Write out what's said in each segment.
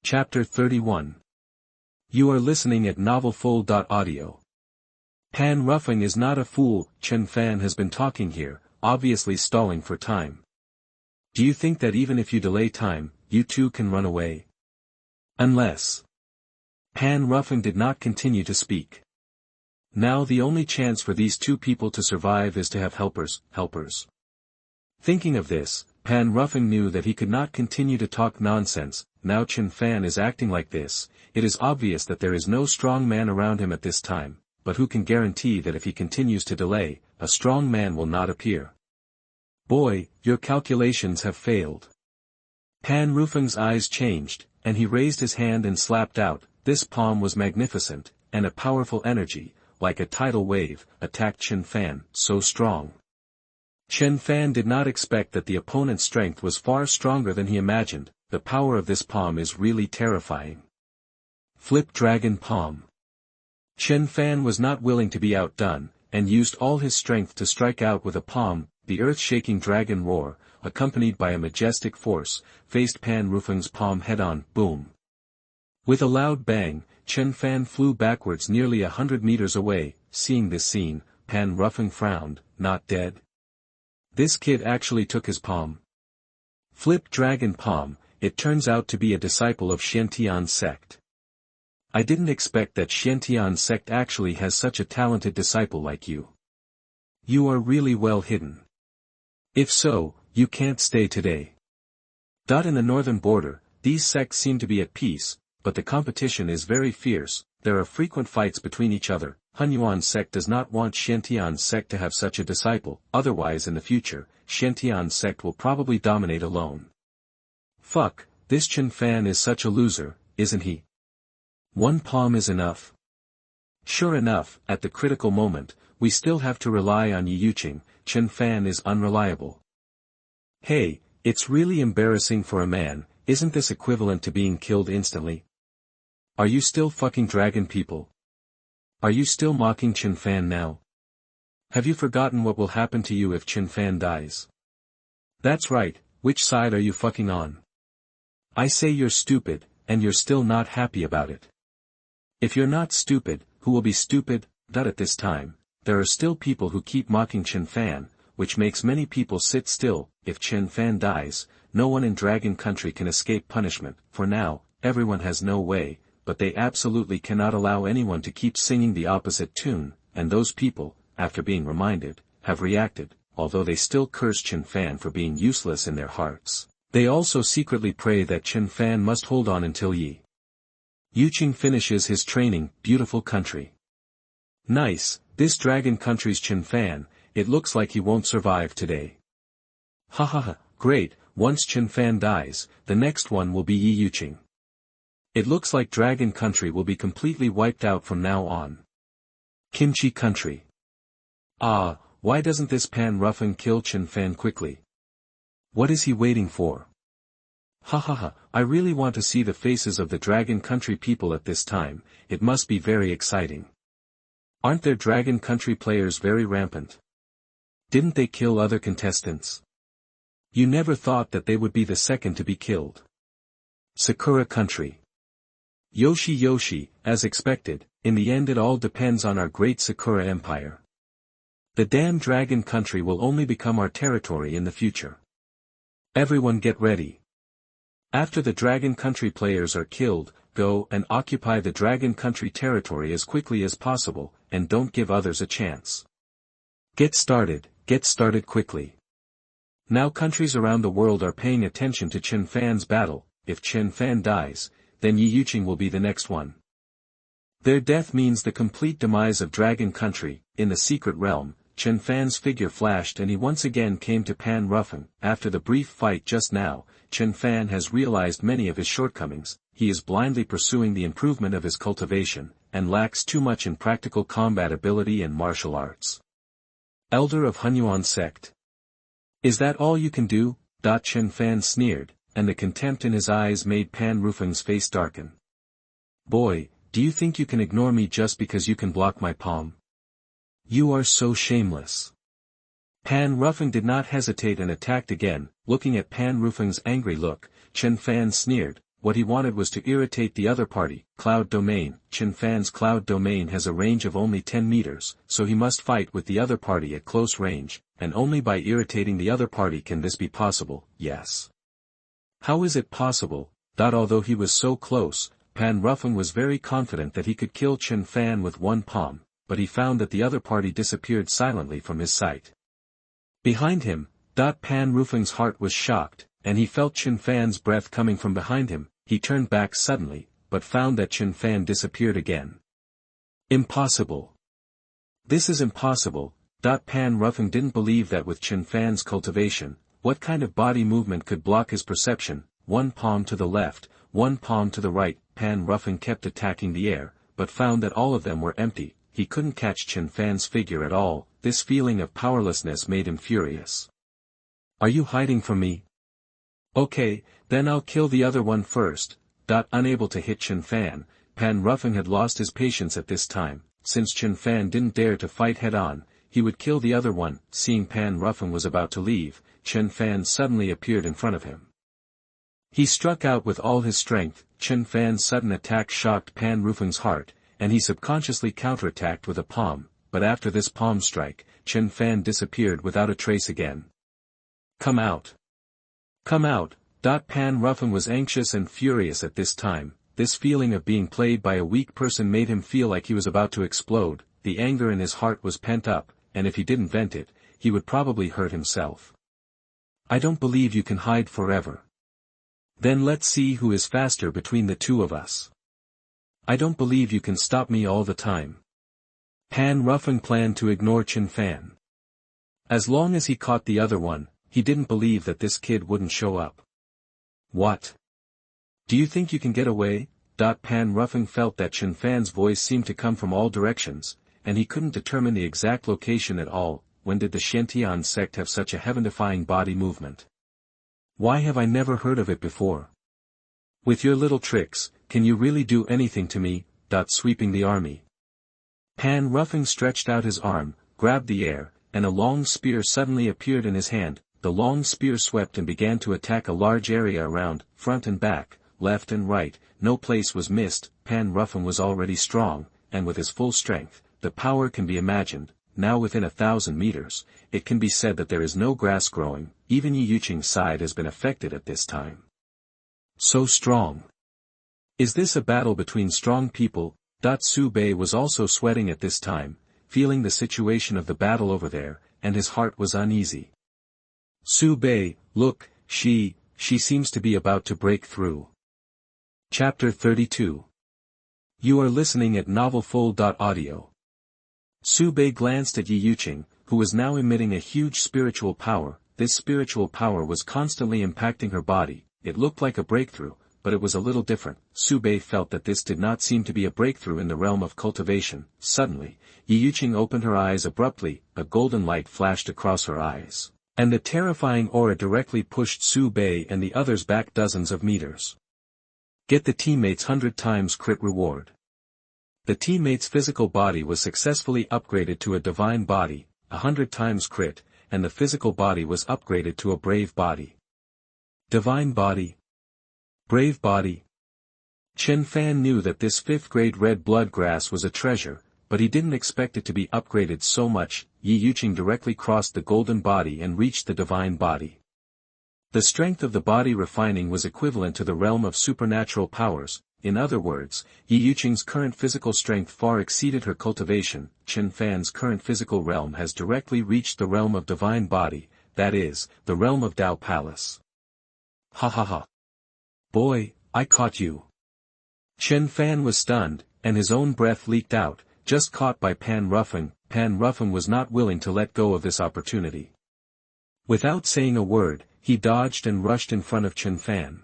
Chapter 31. You are listening at novelfull.audio. Pan Ruffing is not a fool. Chen Fan has been talking here, obviously stalling for time. Do you think that even if you delay time, you too can run away? Unless. Pan Ruffing did not continue to speak. Now the only chance for these two people to survive is to have helpers. Thinking of this, Pan Ruffing knew that he could not continue to talk nonsense. Now Chen Fan is acting like this, it is obvious that there is no strong man around him at this time, but who can guarantee that if he continues to delay, a strong man will not appear? Boy, your calculations have failed. Pan Ruffing's eyes changed, and he raised his hand and slapped out. This palm was magnificent, and a powerful energy, like a tidal wave, attacked Chen Fan, so strong. Chen Fan did not expect that the opponent's strength was far stronger than he imagined. The power of this palm is really terrifying. Flip Dragon Palm. Chen Fan was not willing to be outdone, and used all his strength to strike out with a palm. The earth-shaking dragon roar, accompanied by a majestic force, faced Pan Ruffing's palm head-on. Boom! With a loud bang, Chen Fan flew backwards nearly 100 meters away. Seeing this scene, Pan Ruffing frowned. Not dead? This kid actually took his palm. Flip Dragon Palm. It turns out to be a disciple of Xiantian sect. I didn't expect that Xiantian sect actually has such a talented disciple like you. You are really well hidden. If so, you can't stay today. In the northern border, these sects seem to be at peace, but the competition is very fierce. There are frequent fights between each other. Hunyuan sect does not want Xiantian sect to have such a disciple, otherwise in the future, Xiantian sect will probably dominate alone. Fuck, this Chen Fan is such a loser, isn't he? One palm is enough. Sure enough, at the critical moment, we still have to rely on Ye Yuqing. Chen Fan is unreliable. Hey, it's really embarrassing for a man. Isn't this equivalent to being killed instantly? Are you still fucking dragon people? Are you still mocking Chen Fan now? Have you forgotten what will happen to you if Chen Fan dies? That's right, which side are you fucking on? I say you're stupid, and you're still not happy about it. If you're not stupid, who will be stupid? At this time, there are still people who keep mocking Chen Fan, which makes many people sit still. If Chen Fan dies, no one in Dragon Country can escape punishment. For now, everyone has no way, but they absolutely cannot allow anyone to keep singing the opposite tune, and those people, after being reminded, have reacted, although they still curse Chen Fan for being useless in their hearts. They also secretly pray that Chen Fan must hold on until Ye Yuqing finishes his training. Beautiful country. Nice, this Dragon Country's Chen Fan, it looks like he won't survive today. Great, once Chen Fan dies, the next one will be Ye Yuqing. It looks like Dragon Country will be completely wiped out from now on. Kimchi Country. Why doesn't this Pan Ruffing kill Chen Fan quickly? What is he waiting for? I really want to see the faces of the Dragon Country people at this time. It must be very exciting. Aren't their Dragon Country players very rampant? Didn't they kill other contestants? You never thought that they would be the second to be killed. Sakura Country. Yoshi, as expected, in the end it all depends on our great Sakura Empire. The damn Dragon Country will only become our territory in the future. Everyone get ready. After the Dragon Country players are killed, go and occupy the Dragon Country territory as quickly as possible, and don't give others a chance. Get started quickly. Now countries around the world are paying attention to Chen Fan's battle. If Chen Fan dies, then Ye Yuqing will be the next one. Their death means the complete demise of Dragon Country. In the secret realm, Chen Fan's figure flashed and he once again came to Pan Ruffing. After the brief fight just now, Chen Fan has realized many of his shortcomings. He is blindly pursuing the improvement of his cultivation, and lacks too much in practical combat ability and martial arts. Elder of Hunyuan sect. Is that all you can do? Chen Fan sneered, and the contempt in his eyes made Pan Ruffing's face darken. Boy, do you think you can ignore me just because you can block my palm? You are so shameless. Pan Ruffing did not hesitate and attacked again. Looking at Pan Ruffing's angry look, Chen Fan sneered, what he wanted was to irritate the other party. Cloud domain. Chen Fan's cloud domain has a range of only 10 meters, so he must fight with the other party at close range, and only by irritating the other party can this be possible. Yes. How is it possible? Although he was so close, Pan Ruffin was very confident that he could kill Chen Fan with one palm, but he found that the other party disappeared silently from his sight. Behind him, Pan Ruffin's heart was shocked, and he felt Chen Fan's breath coming from behind him. He turned back suddenly, but found that Chen Fan disappeared again. Impossible. This is impossible. Pan Ruffin didn't believe that with Chen Fan's cultivation, what kind of body movement could block his perception. One palm to the left, one palm to the right. Pan Ruffin kept attacking the air, but found that all of them were empty. He couldn't catch Chen Fan's figure at all. This feeling of powerlessness made him furious. Are you hiding from me? Okay, then I'll kill the other one first. Unable to hit Chen Fan, Pan Ruffin had lost his patience at this time. Since Chen Fan didn't dare to fight head-on, he would kill the other one. Seeing Pan Ruffin was about to leave, Chen Fan suddenly appeared in front of him. He struck out with all his strength. Chen Fan's sudden attack shocked Pan Ruffin's heart, and he subconsciously counterattacked with a palm, but after this palm strike, Chen Fan disappeared without a trace again. Come out! Come out! Pan Ruffin was anxious and furious at this time. This feeling of being played by a weak person made him feel like he was about to explode. The anger in his heart was pent up, and if he didn't vent it, he would probably hurt himself. I don't believe you can hide forever. Then let's see who is faster between the two of us. I don't believe you can stop me all the time. Pan Ruffin planned to ignore Chen Fan. As long as he caught the other one, he didn't believe that this kid wouldn't show up. What? Do you think you can get away? Pan Ruffin felt that Chen Fan's voice seemed to come from all directions, and he couldn't determine the exact location at all. When did the Shantian sect have such a heaven-defying body movement? Why have I never heard of it before? With your little tricks, can you really do anything to me? Sweeping the army. Pan Ruffin stretched out his arm, grabbed the air, and a long spear suddenly appeared in his hand. The long spear swept and began to attack a large area around, front and back, left and right. No place was missed. Pan Ruffin was already strong, and with his full strength, the power can be imagined. Now within 1,000 meters, it can be said that there is no grass growing. Even Ye Yuqing's side has been affected at this time. So strong. Is this a battle between strong people? Su Bei was also sweating at this time, feeling the situation of the battle over there, and his heart was uneasy. Su Bei, look, she seems to be about to break through. Chapter 32. You are listening at novelfull.audio. Su Bei glanced at Ye Yuqing, who was now emitting a huge spiritual power. This spiritual power was constantly impacting her body. It looked like a breakthrough, but it was a little different. Su Bei felt that this did not seem to be a breakthrough in the realm of cultivation. Suddenly, Ye Yuqing opened her eyes abruptly. A golden light flashed across her eyes, and the terrifying aura directly pushed Su Bei and the others back dozens of meters. Get the teammates 100 times crit reward. The teammate's physical body was successfully upgraded to a divine body, 100 times crit, and the physical body was upgraded to a brave body. Divine body. Brave body. Chen Fan knew that this 5th grade red blood grass was a treasure, but he didn't expect it to be upgraded so much. Ye Yuqing directly crossed the golden body and reached the divine body. The strength of the body refining was equivalent to the realm of supernatural powers. In other words, Ye Yuqing's current physical strength far exceeded her cultivation. Chen Fan's current physical realm has directly reached the realm of divine body, that is, the realm of Dao Palace. Ha ha ha. Boy, I caught you. Chen Fan was stunned, and his own breath leaked out, just caught by Pan Ruffin. Pan Ruffin was not willing to let go of this opportunity. Without saying a word, he dodged and rushed in front of Chen Fan.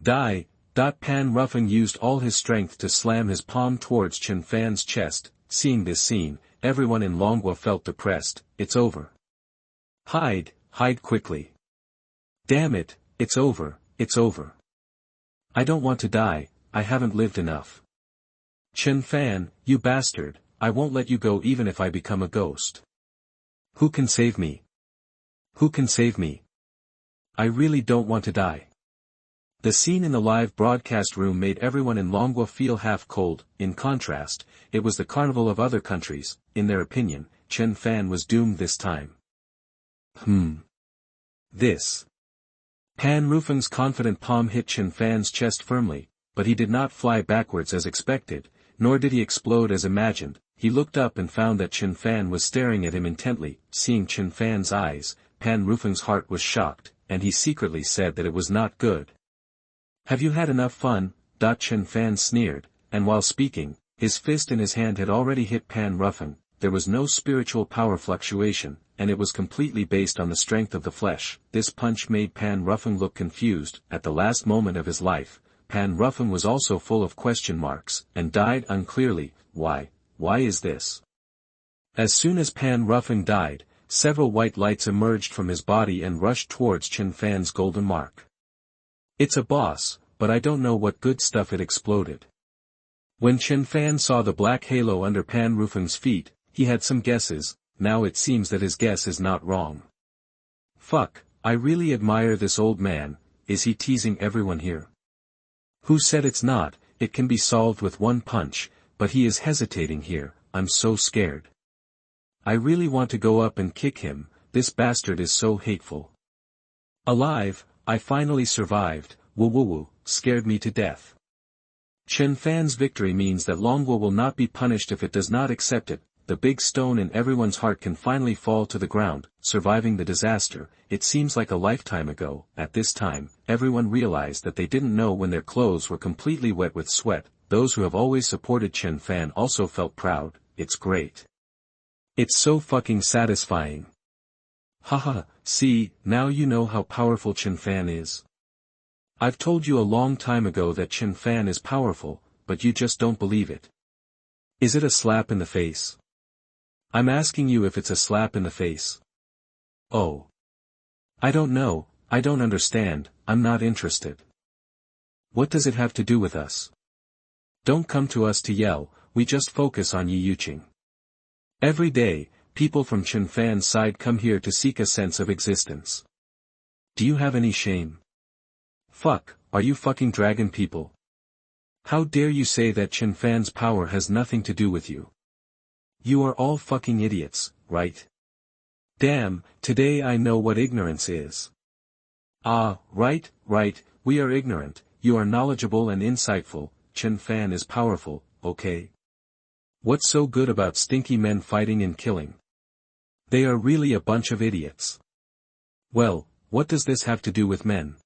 Die! Pan Ruffin used all his strength to slam his palm towards Chen Fan's chest. Seeing this scene, everyone in Longhua felt depressed. It's over. Hide quickly. Damn it, it's over, it's over. I don't want to die, I haven't lived enough. Chen Fan, you bastard, I won't let you go even if I become a ghost. Who can save me? Who can save me? I really don't want to die. The scene in the live broadcast room made everyone in Longwa feel half cold. In contrast, it was the carnival of other countries. In their opinion, Chen Fan was doomed this time. This. Pan Rufeng's confident palm hit Chen Fan's chest firmly, but he did not fly backwards as expected, nor did he explode as imagined. He looked up and found that Chen Fan was staring at him intently. Seeing Chen Fan's eyes, Pan Rufeng's heart was shocked, and he secretly said that it was not good. "Have you had enough fun?" Chen Fan sneered, and while speaking, his fist in his hand had already hit Pan Rufeng. There was no spiritual power fluctuation, and it was completely based on the strength of the flesh. This punch made Pan Rufeng look confused. At the last moment of his life, Pan Rufeng was also full of question marks, and died unclearly. Why is this? As soon as Pan Rufeng died, several white lights emerged from his body and rushed towards Chen Fan's golden mark. "It's a boss, but I don't know what good stuff," it exploded. When Chen Fan saw the black halo under Pan Rufeng's feet, he had some guesses. Now it seems that his guess is not wrong. "Fuck, I really admire this old man. Is he teasing everyone here?" "Who said it's not? It can be solved with one punch, but he is hesitating here. I'm so scared. I really want to go up and kick him. This bastard is so hateful. Alive, I finally survived. Woo, scared me to death." Chen Fan's victory means that Longwo will not be punished if it does not accept it. The big stone in everyone's heart can finally fall to the ground. Surviving the disaster, it seems like a lifetime ago. At this time, everyone realized that they didn't know when their clothes were completely wet with sweat. Those who have always supported Chen Fan also felt proud. It's great. It's so fucking satisfying. Haha, see, now you know how powerful Chen Fan is. I've told you a long time ago that Chen Fan is powerful, but you just don't believe it. Is it a slap in the face? I'm asking you if it's a slap in the face. Oh. I don't know, I don't understand, I'm not interested. What does it have to do with us? Don't come to us to yell, we just focus on Ye Yuqing. Every day, people from Chen Fan's side come here to seek a sense of existence. Do you have any shame? Fuck, are you fucking dragon people? How dare you say that Chen Fan's power has nothing to do with you? You are all fucking idiots, right? Damn, today I know what ignorance is. Ah, right, we are ignorant, you are knowledgeable and insightful. Chen Fan is powerful, okay? What's so good about stinky men fighting and killing? They are really a bunch of idiots. Well, what does this have to do with men?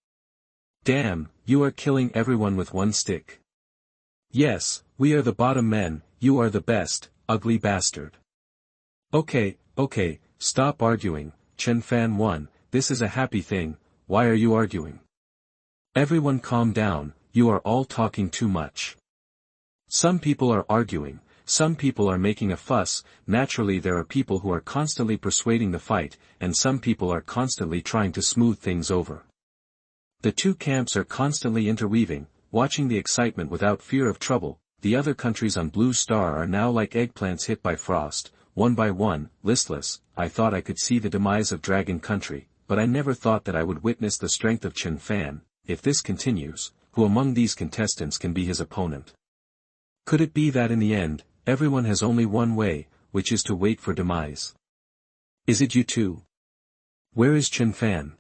Damn, you are killing everyone with one stick. Yes, we are the bottom men, you are the best, ugly bastard. Okay, stop arguing. Chen Fan won, this is a happy thing. Why are you arguing? Everyone calm down, you are all talking too much. Some people are arguing, some people are making a fuss. Naturally there are people who are constantly persuading the fight, and some people are constantly trying to smooth things over. The two camps are constantly interweaving, watching the excitement without fear of trouble. The other countries on Blue Star are now like eggplants hit by frost, one by one, listless. I thought I could see the demise of Dragon Country, but I never thought that I would witness the strength of Chen Fan. If this continues, who among these contestants can be his opponent? Could it be that in the end, everyone has only one way, which is to wait for demise? Is it you too? Where is Chen Fan?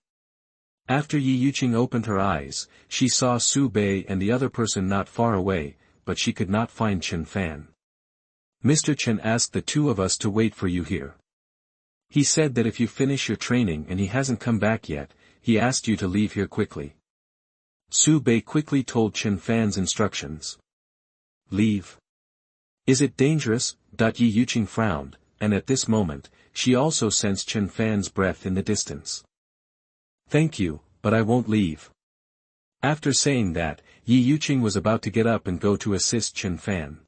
After Ye Yuqing opened her eyes, she saw Su Bei and the other person not far away, but she could not find Chen Fan. Mr. Chen asked the two of us to wait for you here. He said that if you finish your training and he hasn't come back yet, he asked you to leave here quickly. Su Bei quickly told Chen Fan's instructions. Leave? Is it dangerous? Ye Yuqing frowned, and at this moment, she also sensed Chen Fan's breath in the distance. Thank you, but I won't leave. After saying that, Ye Yuqing was about to get up and go to assist Chen Fan.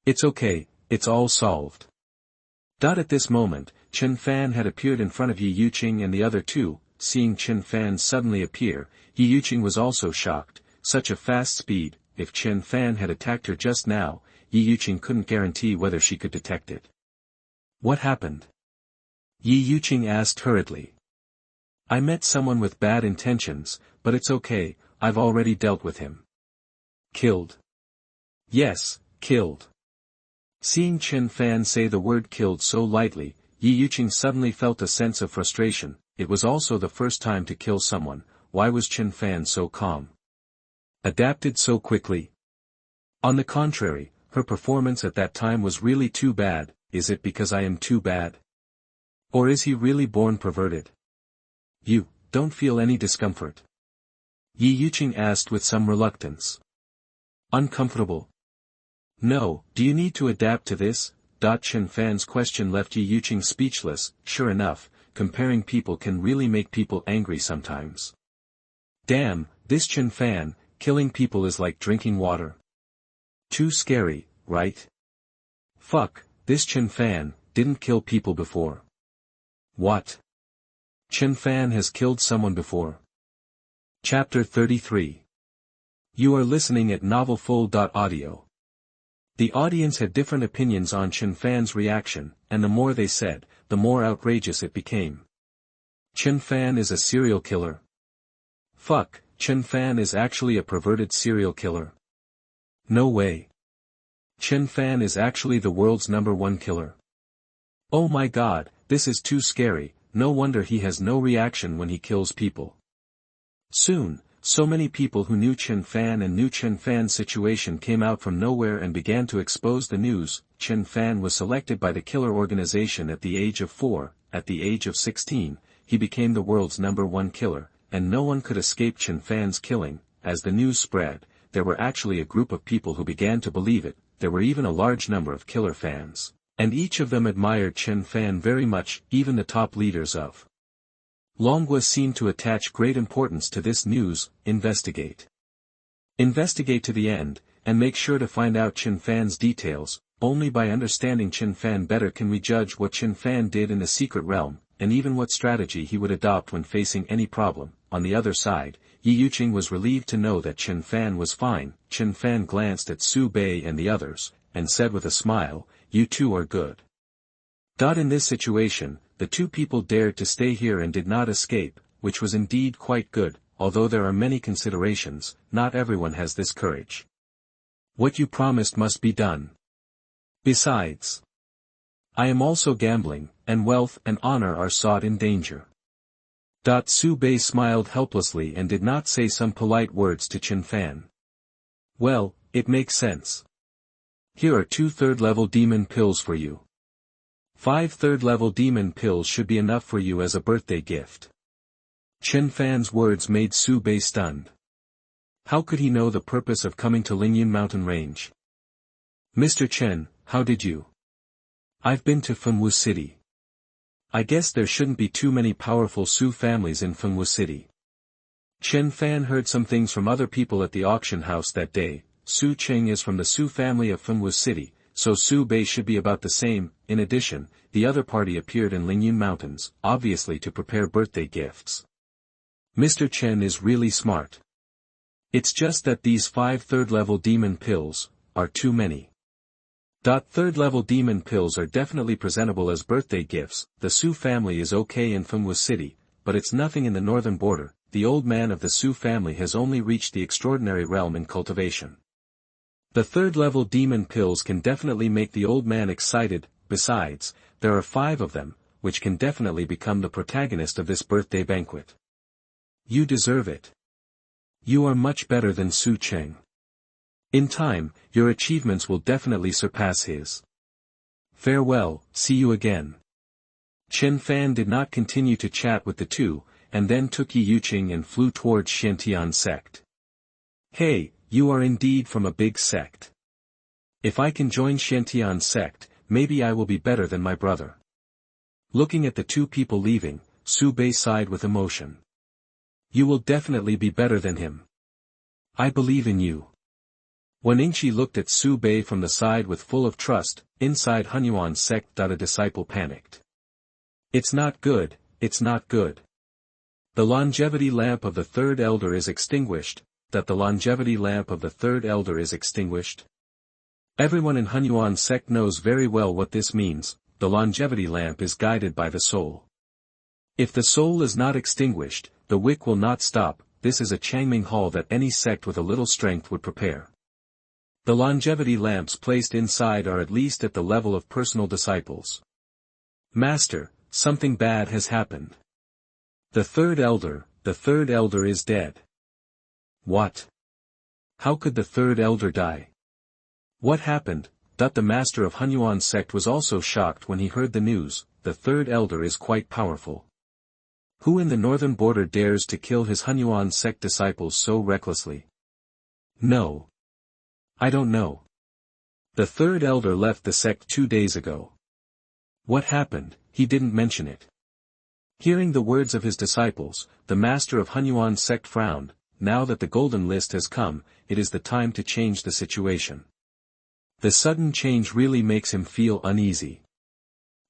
It's okay, it's all solved. At this moment, Chen Fan had appeared in front of Ye Yuqing and the other two. Seeing Chen Fan suddenly appear, Ye Yuqing was also shocked. Such a fast speed. If Chen Fan had attacked her just now, Ye Yuqing couldn't guarantee whether she could detect it. What happened? Ye Yuqing asked hurriedly. I met someone with bad intentions, but it's okay. I've already dealt with him. Killed. Yes, killed. Seeing Chen Fan say the word killed so lightly, Ye Yuqing suddenly felt a sense of frustration. It was also the first time to kill someone. Why was Chen Fan so calm? Adapted so quickly? On the contrary, her performance at that time was really too bad. Is it because I am too bad? Or is he really born perverted? You don't feel any discomfort? Ye Yuqing asked with some reluctance. Uncomfortable? No. Do you need to adapt to this? Chen Fan's question left Ye Yuqing speechless. Sure enough, comparing people can really make people angry sometimes. Damn, this Chen Fan, killing people is like drinking water. Too scary, right? Fuck, this Chen Fan didn't kill people before. What? Chen Fan has killed someone before. Chapter 33. You are listening at novelfull.audio. The audience had different opinions on Chen Fan's reaction, and the more they said, the more outrageous it became. Chen Fan is a serial killer. Fuck, Chen Fan is actually a perverted serial killer. No way. Chen Fan is actually the world's #1 killer. Oh my god, this is too scary. No wonder he has no reaction when he kills people. Soon, so many people who knew Chen Fan and knew Chen Fan's situation came out from nowhere and began to expose the news. Chen Fan was selected by the killer organization at the age of 4, at the age of 16, he became the world's #1 killer, and no one could escape Chen Fan's killing. As the news spread, there were actually a group of people who began to believe it. There were even a large number of killer fans, and each of them admired Chen Fan very much. Even the top leaders of Longwa seemed to attach great importance to this news. Investigate. Investigate to the end, and make sure to find out Chen Fan's details. Only by understanding Chen Fan better can we judge what Chen Fan did in the secret realm, and even what strategy he would adopt when facing any problem. On the other side, Ye Yuqing was relieved to know that Chen Fan was fine. Chen Fan glanced at Su Bei and the others, and said with a smile, "You two are good." In this situation, the two people dared to stay here and did not escape, which was indeed quite good, although there are many considerations. Not everyone has this courage. What you promised must be done. Besides, I am also gambling, and wealth and honor are sought in danger. Su Bei smiled helplessly and did not say some polite words to Chen Fan. Well, it makes sense. Here are 2 third-level demon pills for you. 5 third-level demon pills should be enough for you as a birthday gift. Chen Fan's words made Su Bei stunned. How could he know the purpose of coming to Lingyun Mountain Range? Mr. Chen, how did you? I've been to Fengwu City. I guess there shouldn't be too many powerful Su families in Fengwu City. Chen Fan heard some things from other people at the auction house that day. Su Cheng is from the Su family of Fengwu City, so Su Bei should be about the same. In addition, the other party appeared in Lingyun Mountains, obviously to prepare birthday gifts. Mr. Chen is really smart. It's just that these 5 third-level demon pills are too many. Third-level demon pills are definitely presentable as birthday gifts. The Su family is okay in Fengwu City, but it's nothing in the northern border. The old man of the Su family has only reached the extraordinary realm in cultivation. The third-level demon pills can definitely make the old man excited. Besides, there are 5 of them, which can definitely become the protagonist of this birthday banquet. You deserve it. You are much better than Su Cheng. In time, your achievements will definitely surpass his. Farewell, see you again. Chen Fan did not continue to chat with the two, and then took Ye Yuqing and flew towards Xiantian sect. Hey, you are indeed from a big sect. If I can join Xiantian sect, maybe I will be better than my brother. Looking at the two people leaving, Su Bei sighed with emotion. You will definitely be better than him. I believe in you. When Yingqi looked at Su Bei from the side with full of trust, inside Hunyuan sect. A disciple panicked. It's not good, it's not good. The longevity lamp of the third elder is extinguished. The longevity lamp of the third elder is extinguished. Everyone in Hunyuan sect knows very well what this means. The longevity lamp is guided by the soul. If the soul is not extinguished, the wick will not stop. this is a Changming hall that any sect with a little strength would prepare. The longevity lamps placed inside are at least at the level of personal disciples. Master, something bad has happened. The third elder is dead. What? How could the third elder die? What happened? The master of Hunyuan sect was also shocked when he heard the news. The third elder is quite powerful. Who in the northern border dares to kill his Hunyuan sect disciples so recklessly? No. I don't know. The third elder left the sect 2 days ago. What happened? He didn't mention it. Hearing the words of his disciples, the master of Hunyuan sect frowned. Now that the golden list has come, it is the time to change the situation. The sudden change really makes him feel uneasy.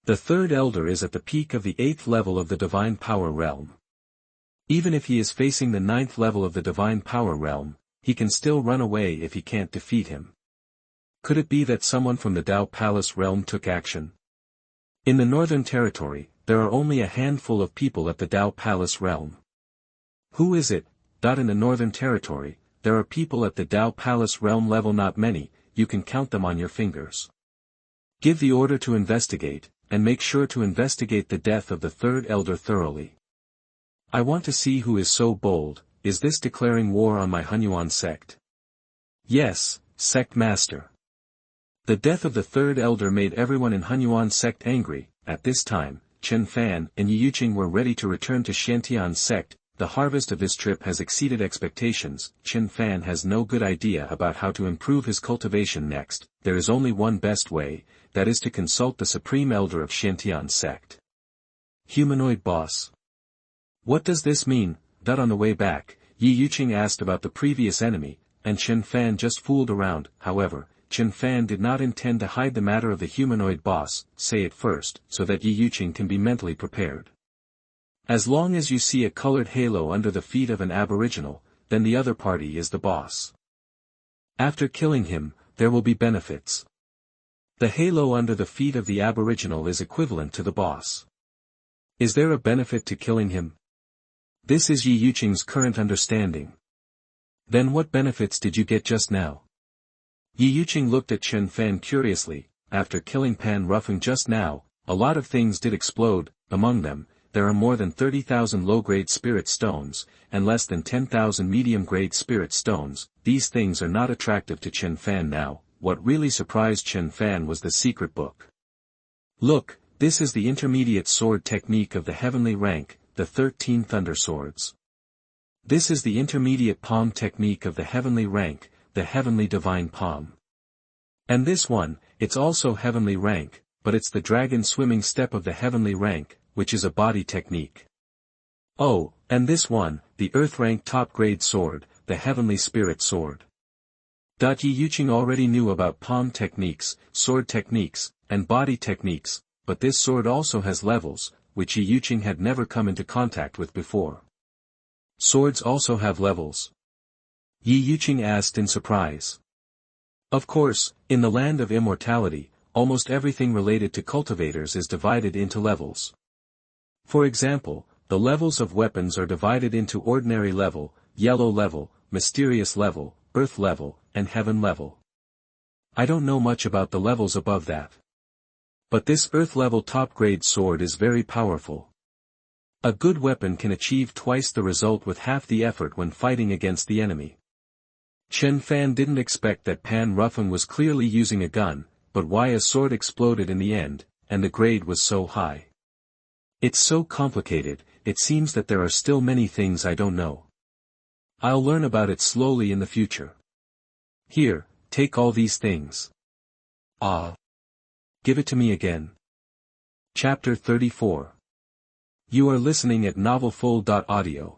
The third elder is at the peak of the 8th level of the divine power realm. Even if he is facing the 9th level of the divine power realm, he can still run away if he can't defeat him. Could it be that someone from the Dao Palace realm took action? In the Northern Territory, there are only a handful of people at the Dao Palace realm. Who is it? In the Northern Territory, there are people at the Dao Palace realm level, not many, you can count them on your fingers. Give the order to investigate, and make sure to investigate the death of the third elder thoroughly. I want to see who is so bold. Is this declaring war on my Hunyuan sect? Yes, sect master. The death of the third elder made everyone in Hunyuan sect angry. At this time, Chen Fan and Ye Yuqing were ready to return to Shantian sect. The harvest of this trip has exceeded expectations. Chen Fan has no good idea about how to improve his cultivation next. There is only one best way, that is to consult the supreme elder of Shantian sect. Humanoid boss. What does this mean? On the way back, Ye Yuqing asked about the previous enemy, and Chen Fan just fooled around. However, Chen Fan did not intend to hide the matter of the humanoid boss. Say it first, so that Ye Yuqing can be mentally prepared. As long as you see a colored halo under the feet of an aboriginal, then the other party is the boss. After killing him, there will be benefits. The halo under the feet of the aboriginal is equivalent to the boss. Is there a benefit to killing him? This is Ye Yuqing's current understanding. Then what benefits did you get just now? Ye Yuqing looked at Chen Fan curiously. After killing Pan Ruffing just now, a lot of things did explode. Among them, there are more than 30,000 low-grade spirit stones, and less than 10,000 medium-grade spirit stones. These things are not attractive to Chen Fan now. What really surprised Chen Fan was the secret book. Look, this is the intermediate sword technique of the heavenly rank, the 13 thunder swords. This is the intermediate palm technique of the heavenly rank, the heavenly divine palm. And this one, it's also heavenly rank, but it's the dragon swimming step of the heavenly rank, which is a body technique. Oh, and this one, the earth rank top grade sword, the heavenly spirit sword. Ye Yuqing already knew about palm techniques, sword techniques, and body techniques, but this sword also has levels, which Ye Yuqing had never come into contact with before. Swords also have levels? Ye Yuqing asked in surprise. Of course, in the land of immortality, almost everything related to cultivators is divided into levels. For example, the levels of weapons are divided into ordinary level, yellow level, mysterious level, earth level, and heaven level. I don't know much about the levels above that. But this earth level top grade sword is very powerful. A good weapon can achieve twice the result with half the effort when fighting against the enemy. Chen Fan didn't expect that Pan Ruffin was clearly using a gun, but why a sword exploded in the end, and the grade was so high. It's so complicated, it seems that there are still many things I don't know. I'll learn about it slowly in the future. Here, take all these things. Ah. Give it to me again. Chapter 34. You are listening at novelfull.audio.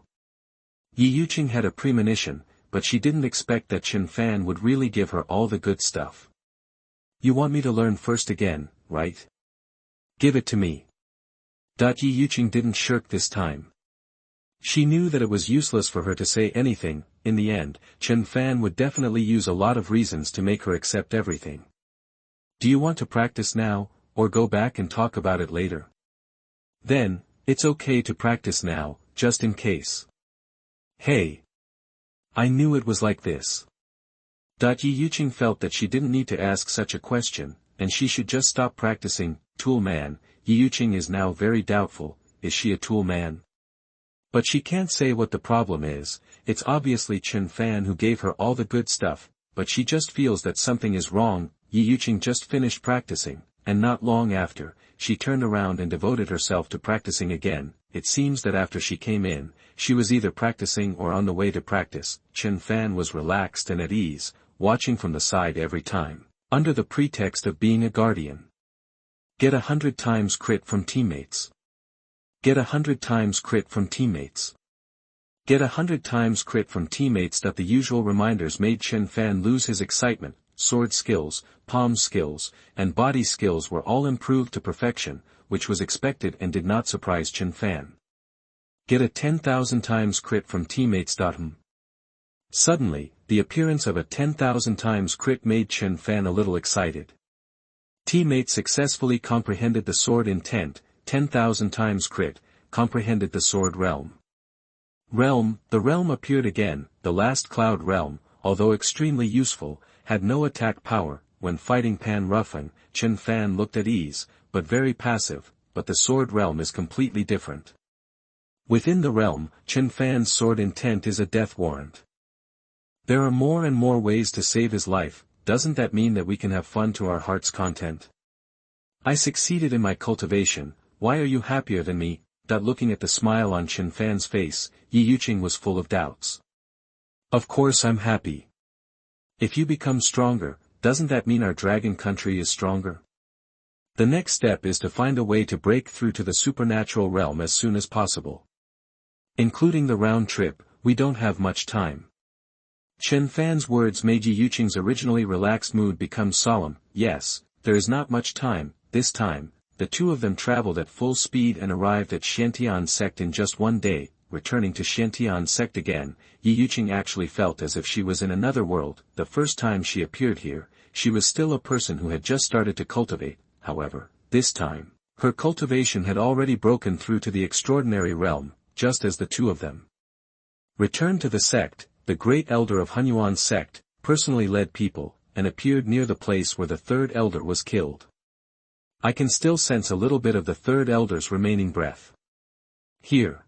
Ye Yuqing had a premonition, but she didn't expect that Chen Fan would really give her all the good stuff. You want me to learn first again, right? Give it to me. Ye Yuqing didn't shirk this time. She knew that it was useless for her to say anything. In the end, Chen Fan would definitely use a lot of reasons to make her accept everything. Do you want to practice now, or go back and talk about it later? Then, it's okay to practice now, just in case. Hey, I knew it was like this. Ye Yuqing felt that she didn't need to ask such a question, and she should just stop practicing. Tool man, Ye Yuqing is now very doubtful, is she a tool man? But she can't say what the problem is. It's obviously Chen Fan who gave her all the good stuff, but she just feels that something is wrong. Ye Yuqing just finished practicing, and not long after, she turned around and devoted herself to practicing again. It seems that after she came in, she was either practicing or on the way to practice. Chen Fan was relaxed and at ease, watching from the side every time, under the pretext of being a guardian. Get 100 times crit from teammates. Get 100 times crit from teammates. Get 100 times crit from teammates. The usual reminders made Chen Fan lose his excitement. Sword skills, palm skills, and body skills were all improved to perfection, which was expected and did not surprise Chen Fan. Get a 10,000 times crit from teammates. Suddenly, the appearance of a 10,000 times crit made Chen Fan a little excited. Teammates successfully comprehended the sword intent. 10,000 times crit, comprehended the sword realm. The realm appeared again. The last cloud realm, although extremely useful, had no attack power. When fighting Pan Ruffin, Chen Fan looked at ease, but very passive, but the sword realm is completely different. Within the realm, Chen Fan's sword intent is a death warrant. There are more and more ways to save his life. Doesn't that mean that we can have fun to our heart's content? I succeeded in my cultivation. Why are you happier than me? Looking at the smile on Chen Fan's face, Ye Yuqing was full of doubts. Of course I'm happy. If you become stronger, doesn't that mean our dragon country is stronger? The next step is to find a way to break through to the supernatural realm as soon as possible. Including the round trip, we don't have much time. Chen Fan's words made Ye Yuqing's originally relaxed mood become solemn. Yes, there is not much time. This time, the two of them traveled at full speed and arrived at Shantian sect in just one day. Returning to Shantian sect again, Ye Yuqing actually felt as if she was in another world. The first time she appeared here, she was still a person who had just started to cultivate. However, this time, her cultivation had already broken through to the extraordinary realm, just as the two of them returned to the sect. The great elder of Hunyuan sect personally led people, and appeared near the place where the third elder was killed. I can still sense a little bit of the third elder's remaining breath here.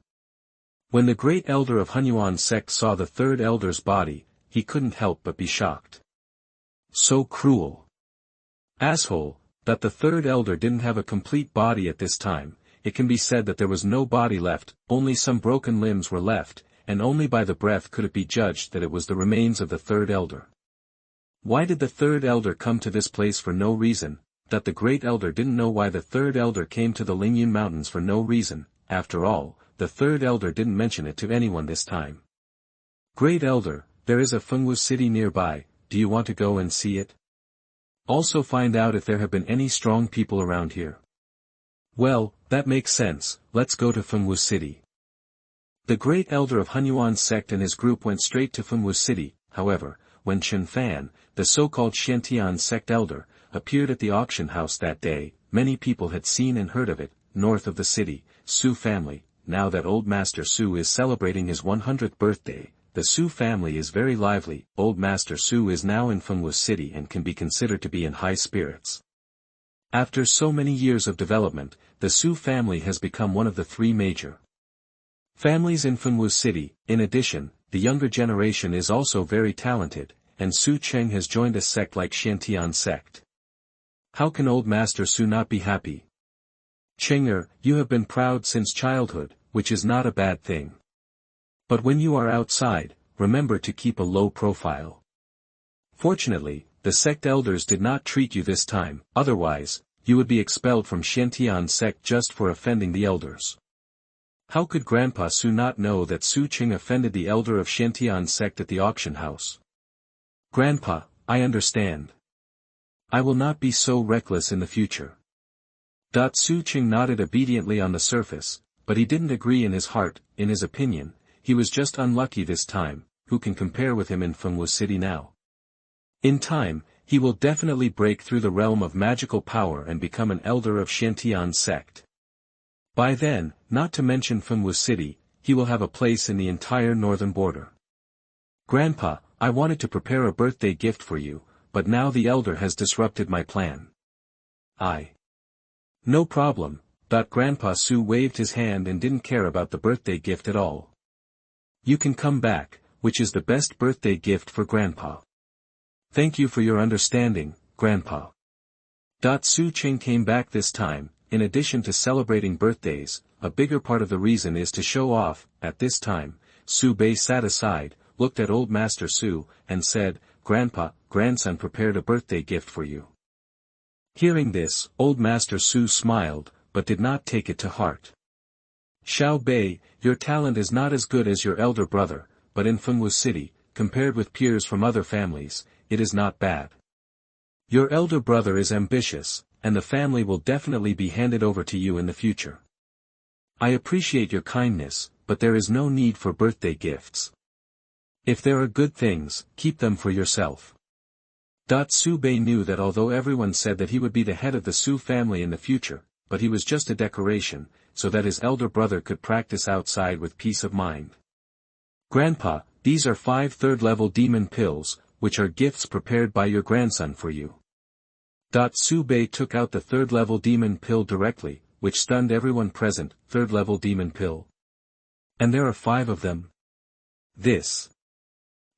When the great elder of Hunyuan sect saw the third elder's body, he couldn't help but be shocked. So cruel. Asshole, that the third elder didn't have a complete body at this time. It can be said that there was no body left, only some broken limbs were left, and only by the breath could it be judged that it was the remains of the third elder. Why did the third elder come to this place for no reason? That the great elder didn't know why the third elder came to the Lingyun Mountains for no reason. After all, the third elder didn't mention it to anyone this time. Great elder, there is a Fengwu city nearby, do you want to go and see it? Also find out if there have been any strong people around here. Well, that makes sense, let's go to Fengwu city. The great elder of Hunyuan sect and his group went straight to Fengwu city. However, when Chen Fan, the so-called Shantian sect elder, appeared at the auction house that day, many people had seen and heard of it. North of the city, Su family. Now that old Master Su is celebrating his 100th birthday, the Su family is very lively. Old Master Su is now in Fengwu city and can be considered to be in high spirits. After so many years of development, the Su family has become one of the three major families in Fengwu city. In addition, the younger generation is also very talented, and Su Cheng has joined a sect like Shantian sect. How can old Master Su not be happy? Chenger, you have been proud since childhood, which is not a bad thing. But when you are outside, remember to keep a low profile. Fortunately, the sect elders did not treat you this time, otherwise, you would be expelled from Shantian sect just for offending the elders. How could Grandpa Su not know that Su Cheng offended the elder of Shantian sect at the auction house? Grandpa, I understand. I will not be so reckless in the future. Su Cheng nodded obediently on the surface, but he didn't agree in his heart. In his opinion, he was just unlucky this time. Who can compare with him in Fengwu city now? In time, he will definitely break through the realm of magical power and become an elder of Shantian sect. By then, not to mention Fengwu city, he will have a place in the entire northern border. Grandpa, I wanted to prepare a birthday gift for you, but now the elder has disrupted my plan. No problem. Grandpa Su waved his hand and didn't care about the birthday gift at all. You can come back, which is the best birthday gift for Grandpa. Thank you for your understanding, Grandpa. Su Qing came back this time. In addition to celebrating birthdays, a bigger part of the reason is to show off. At this time, Su Bei sat aside, looked at Old Master Su, and said, Grandpa, grandson prepared a birthday gift for you. Hearing this, Old Master Su smiled, but did not take it to heart. Xiao Bei, your talent is not as good as your elder brother, but in Fengwu City, compared with peers from other families, it is not bad. Your elder brother is ambitious, and the family will definitely be handed over to you in the future. I appreciate your kindness, but there is no need for birthday gifts. If there are good things, keep them for yourself. Su Bei knew that although everyone said that he would be the head of the Su family in the future, but he was just a decoration, so that his elder brother could practice outside with peace of mind. Grandpa, these are 5 third-level demon pills, which are gifts prepared by your grandson for you. Su Bei took out the third-level demon pill directly, which stunned everyone present. Third-level demon pill. And there are 5 of them. This.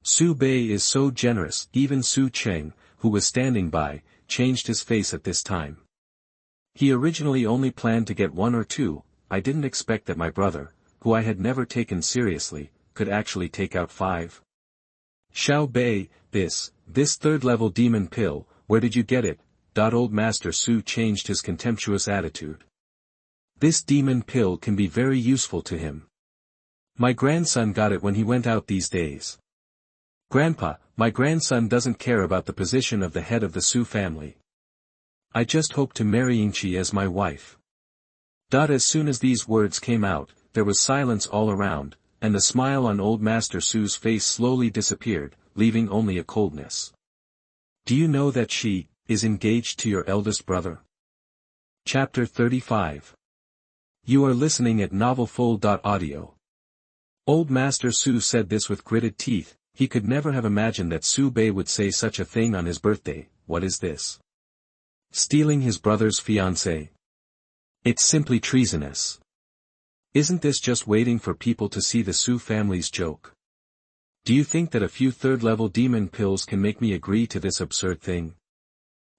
Su Bei is so generous. Even Su Qing, who was standing by, changed his face at this time. He originally only planned to get 1 or 2, I didn't expect that my brother, who I had never taken seriously, could actually take out 5. Xiao Bei, this third-level demon pill, where did you get it? Old Master Su changed his contemptuous attitude. This demon pill can be very useful to him. My grandson got it when he went out these days. Grandpa, my grandson doesn't care about the position of the head of the Su family. I just hope to marry Yingqi as my wife. As soon as these words came out, there was silence all around, and the smile on Old Master Su's face slowly disappeared, leaving only a coldness. Do you know that she is engaged to your eldest brother? Chapter 35. You are listening at novelfull.audio. Old Master Su said this with gritted teeth. He could never have imagined that Su Bei would say such a thing on his birthday. What is this? Stealing his brother's fiancée? It's simply treasonous. Isn't this just waiting for people to see the Su family's joke? Do you think that a few third-level demon pills can make me agree to this absurd thing?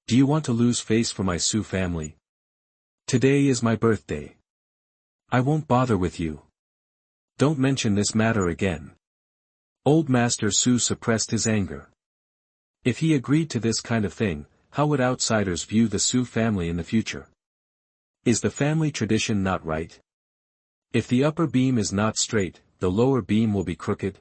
Do you want to lose face for my Su family? Today is my birthday. I won't bother with you. Don't mention this matter again. Old Master Su suppressed his anger. If he agreed to this kind of thing, how would outsiders view the Su family in the future? Is the family tradition not right? If the upper beam is not straight, the lower beam will be crooked.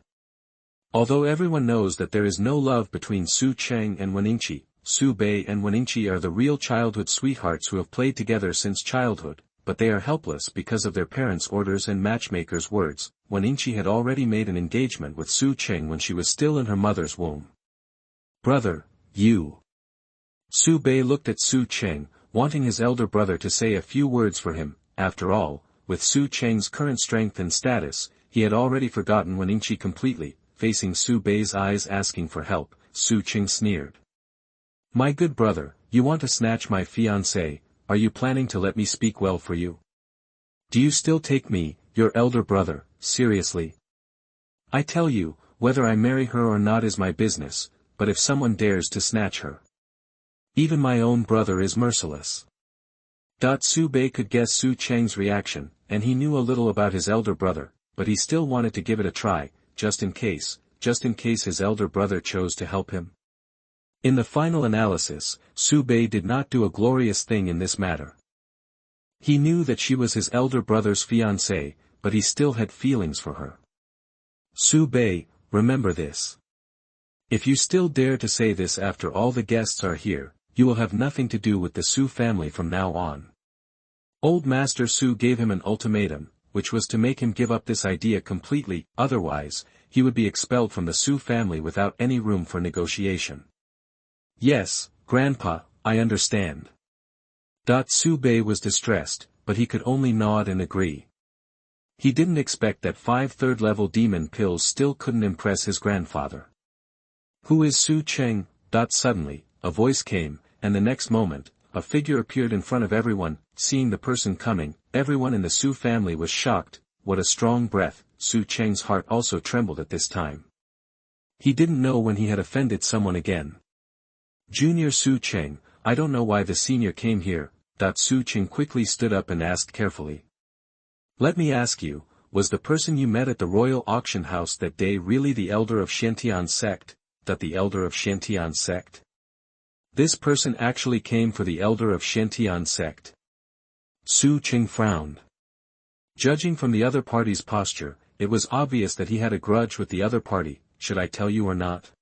Although everyone knows that there is no love between Su Cheng and Weningqi, Su Bei and Weningqi are the real childhood sweethearts who have played together since childhood, but they are helpless because of their parents' orders and matchmakers' words. Weningqi had already made an engagement with Su Cheng when she was still in her mother's womb. Brother, you. Su Bei looked at Su Cheng, wanting his elder brother to say a few words for him. After all, with Su Cheng's current strength and status, he had already forgotten Weningqi completely. Facing Su Bei's eyes asking for help, Su Cheng sneered. My good brother, you want to snatch my fiancée, are you planning to let me speak well for you? Do you still take me, your elder brother, seriously? I tell you, whether I marry her or not is my business, but if someone dares to snatch her. Even my own brother is merciless. Su Bei could guess Su Cheng's reaction, and he knew a little about his elder brother, but he still wanted to give it a try, just in case his elder brother chose to help him. In the final analysis, Su Bei did not do a glorious thing in this matter. He knew that she was his elder brother's fiancée, but he still had feelings for her. Su Bei, remember this. If you still dare to say this after all the guests are here, you will have nothing to do with the Su family from now on. Old Master Su gave him an ultimatum, which was to make him give up this idea completely, otherwise, he would be expelled from the Su family without any room for negotiation. Yes, Grandpa, I understand. Su Bei was distressed, but he could only nod and agree. He didn't expect that 5 third-level demon pills still couldn't impress his grandfather. Who is Su Cheng? Suddenly, a voice came, and the next moment, a figure appeared in front of everyone. Seeing the person coming, everyone in the Su family was shocked. What a strong breath. Su Cheng's heart also trembled at this time. He didn't know when he had offended someone again. Junior Su Cheng, I don't know why the senior came here. Su Cheng quickly stood up and asked carefully. Let me ask you, was the person you met at the royal auction house that day really the elder of Shantian sect? The elder of Shantian sect? This person actually came for the elder of Shantian sect. Su Cheng frowned. Judging from the other party's posture, it was obvious that he had a grudge with the other party. Should I tell you or not?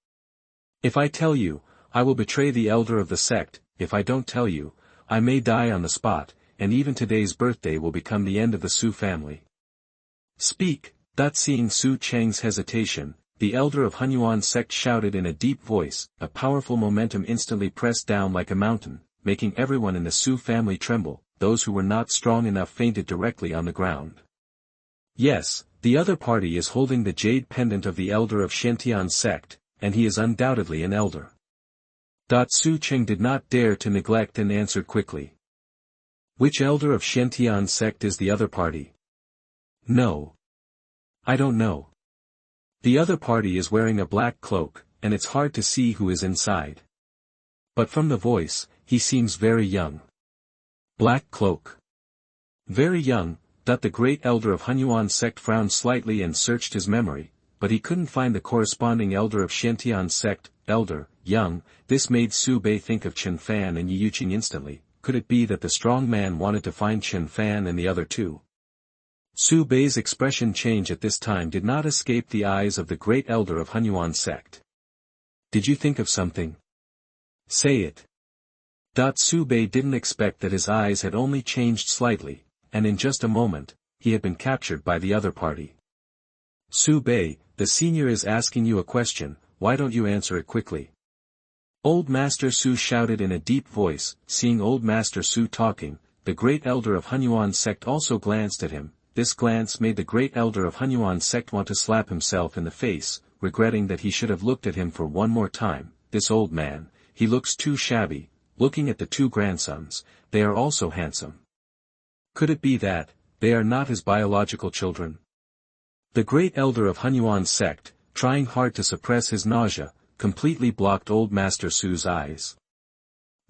If I tell you, I will betray the elder of the sect. If I don't tell you, I may die on the spot, and even today's birthday will become the end of the Su family. Speak. Seeing Su Cheng's hesitation, the elder of Hunyuan sect shouted in a deep voice. A powerful momentum instantly pressed down like a mountain, making everyone in the Su family tremble. Those who were not strong enough fainted directly on the ground. Yes, the other party is holding the jade pendant of the elder of Shantian sect, and he is undoubtedly an elder. Su Cheng did not dare to neglect and answered quickly. Which elder of Shantian sect is the other party? No. I don't know. The other party is wearing a black cloak, and it's hard to see who is inside. But from the voice, he seems very young. Black cloak. Very young. The great elder of Hunyuan sect frowned slightly and searched his memory, but he couldn't find the corresponding elder of Shantian sect. Elder, young. This made Su Bei think of Chen Fan and Ye Yuqing instantly. Could it be that the strong man wanted to find Chen Fan and the other two? Su Bei's expression change at this time did not escape the eyes of the great elder of Hunyuan sect. Did you think of something? Say it. Su Bei didn't expect that his eyes had only changed slightly, and in just a moment, he had been captured by the other party. Su Bei, the senior is asking you a question, why don't you answer it quickly? Old Master Su shouted in a deep voice. Seeing Old Master Su talking, the great elder of Hunyuan sect also glanced at him. This glance made the great elder of Hunyuan sect want to slap himself in the face, regretting that he should have looked at him for one more time. This old man, he looks too shabby. Looking at the two grandsons, they are also handsome. Could it be that they are not his biological children? The great elder of Hunyuan sect, trying hard to suppress his nausea, completely blocked Old Master Su's eyes.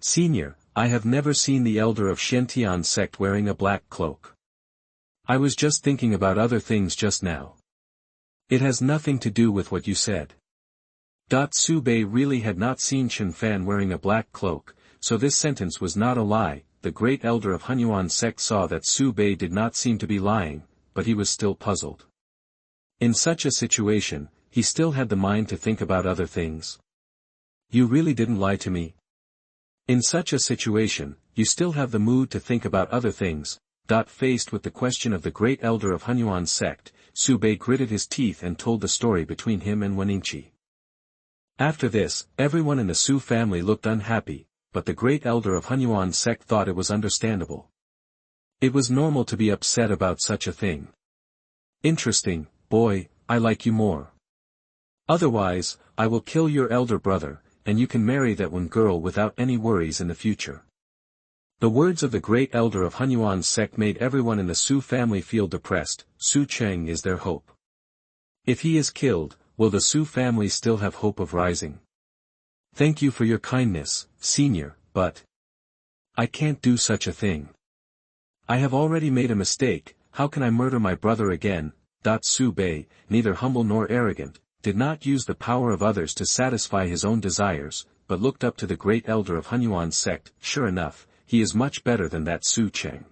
Senior, I have never seen the elder of Shantian sect wearing a black cloak. I was just thinking about other things just now. It has nothing to do with what you said. Su Bei really had not seen Chen Fan wearing a black cloak, so this sentence was not a lie. The great elder of Hunyuan sect saw that Su Bei did not seem to be lying, but he was still puzzled. In such a situation, he still had the mind to think about other things. You really didn't lie to me? In such a situation, you still have the mood to think about other things. Faced with the question of the great elder of Hunyuan sect, Su Bei gritted his teeth and told the story between him and Weningqi. After this, everyone in the Su family looked unhappy, but the great elder of Hunyuan sect thought it was understandable. It was normal to be upset about such a thing. Interesting, boy, I like you more. Otherwise, I will kill your elder brother, and you can marry that one girl without any worries in the future. The words of the great elder of Hunyuan sect made everyone in the Su family feel depressed. Su Cheng is their hope. If he is killed, will the Su family still have hope of rising? Thank you for your kindness, senior, but I can't do such a thing. I have already made a mistake. How can I murder my brother again? Su Bei, neither humble nor arrogant, did not use the power of others to satisfy his own desires, but looked up to the great elder of Hunyuan sect. Sure enough, he is much better than that Su Cheng.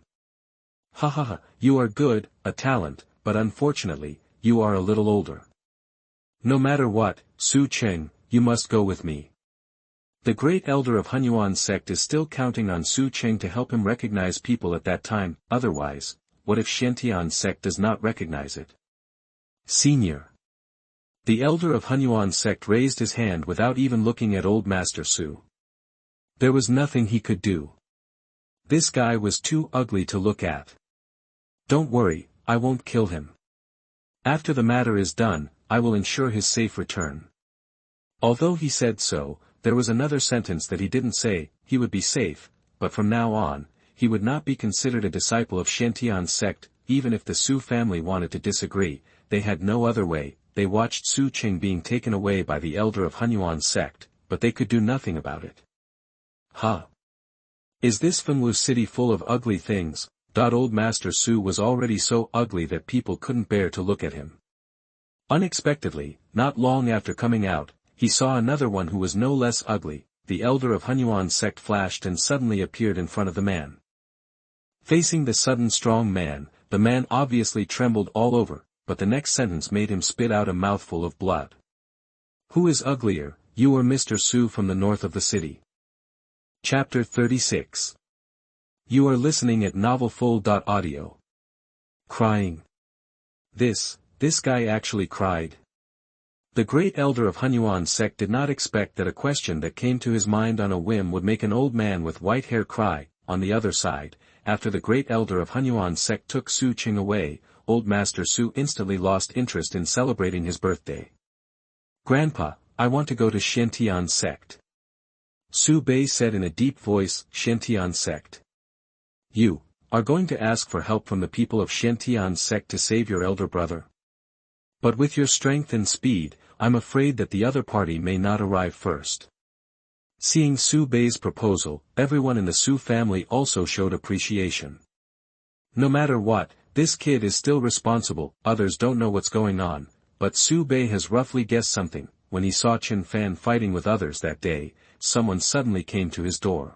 Ha ha ha, you are good, a talent, but unfortunately, you are a little older. No matter what, Su Cheng, you must go with me. The great elder of Hunyuan sect is still counting on Su Cheng to help him recognize people at that time. Otherwise, what if Shantian sect does not recognize it? Senior. The elder of Hunyuan sect raised his hand without even looking at old Master Su. There was nothing he could do. This guy was too ugly to look at. Don't worry, I won't kill him. After the matter is done, I will ensure his safe return. Although he said so, there was another sentence that he didn't say. He would be safe, but from now on, he would not be considered a disciple of Xiantian's sect. Even if the Su family wanted to disagree, they had no other way. They watched Su Qing being taken away by the elder of Hunyuan's sect, but they could do nothing about it. Huh? Is this Fenwu city full of ugly things? Old Master Su was already so ugly that people couldn't bear to look at him. Unexpectedly, not long after coming out, he saw another one who was no less ugly. The elder of Hunyuan's sect flashed and suddenly appeared in front of the man. Facing the sudden strong man, the man obviously trembled all over, but the next sentence made him spit out a mouthful of blood. Who is uglier, you or Mr. Su from the north of the city? Chapter 36. You are listening at novelfull.audio. Crying. This guy actually cried. The great elder of Hunyuan's sect did not expect that a question that came to his mind on a whim would make an old man with white hair cry. On the other side, after the great elder of Hunyuan's sect took Su Qing away, old Master Su instantly lost interest in celebrating his birthday. Grandpa, I want to go to Xiantian's sect. Su Bei said in a deep voice. Xiantian's sect. You are going to ask for help from the people of Xiantian's sect to save your elder brother? But with your strength and speed, I'm afraid that the other party may not arrive first. Seeing Su Bei's proposal, everyone in the Su family also showed appreciation. No matter what, this kid is still responsible. Others don't know what's going on, but Su Bei has roughly guessed something. When he saw Chen Fan fighting with others that day, someone suddenly came to his door.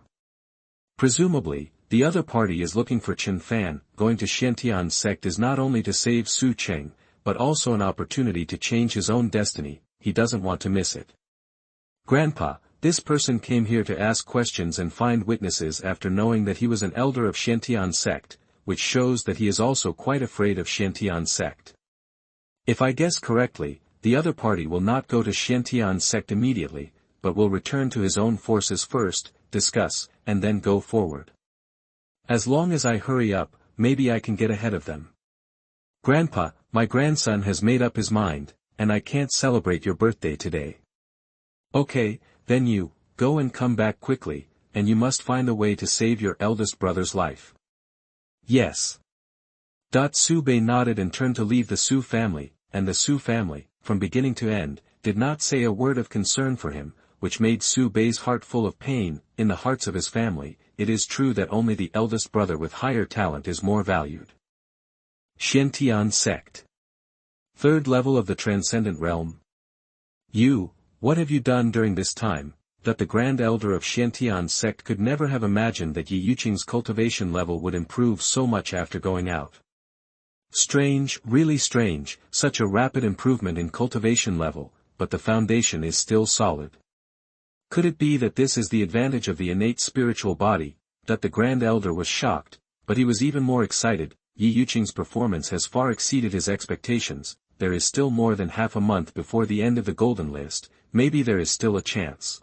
Presumably, the other party is looking for Chen Fan. Going to Xiantian's sect is not only to save Su Qing, but also an opportunity to change his own destiny. He doesn't want to miss it. Grandpa, this person came here to ask questions and find witnesses after knowing that he was an elder of Xiantian's sect, which shows that he is also quite afraid of Xiantian's sect. If I guess correctly, the other party will not go to Xiantian's sect immediately, but will return to his own forces first, discuss, and then go forward. As long as I hurry up, maybe I can get ahead of them. Grandpa, my grandson has made up his mind, and I can't celebrate your birthday today. Okay, then you, go and come back quickly, and you must find a way to save your eldest brother's life. Yes. Su Bei nodded and turned to leave the Su family, and the Su family, from beginning to end, did not say a word of concern for him, which made Su Bei's heart full of pain. In the hearts of his family, it is true that only the eldest brother with higher talent is more valued. Xiantian sect. Third level of the transcendent realm. You, what have you done during this time? That the grand elder of Xiantian's sect could never have imagined that Ye Yuqing's cultivation level would improve so much after going out. Strange, really strange, such a rapid improvement in cultivation level, but the foundation is still solid. Could it be that this is the advantage of the innate spiritual body? That the grand elder was shocked, but he was even more excited. Ye Yuqing's performance has far exceeded his expectations. There is still more than half a month before the end of the golden list. Maybe there is still a chance.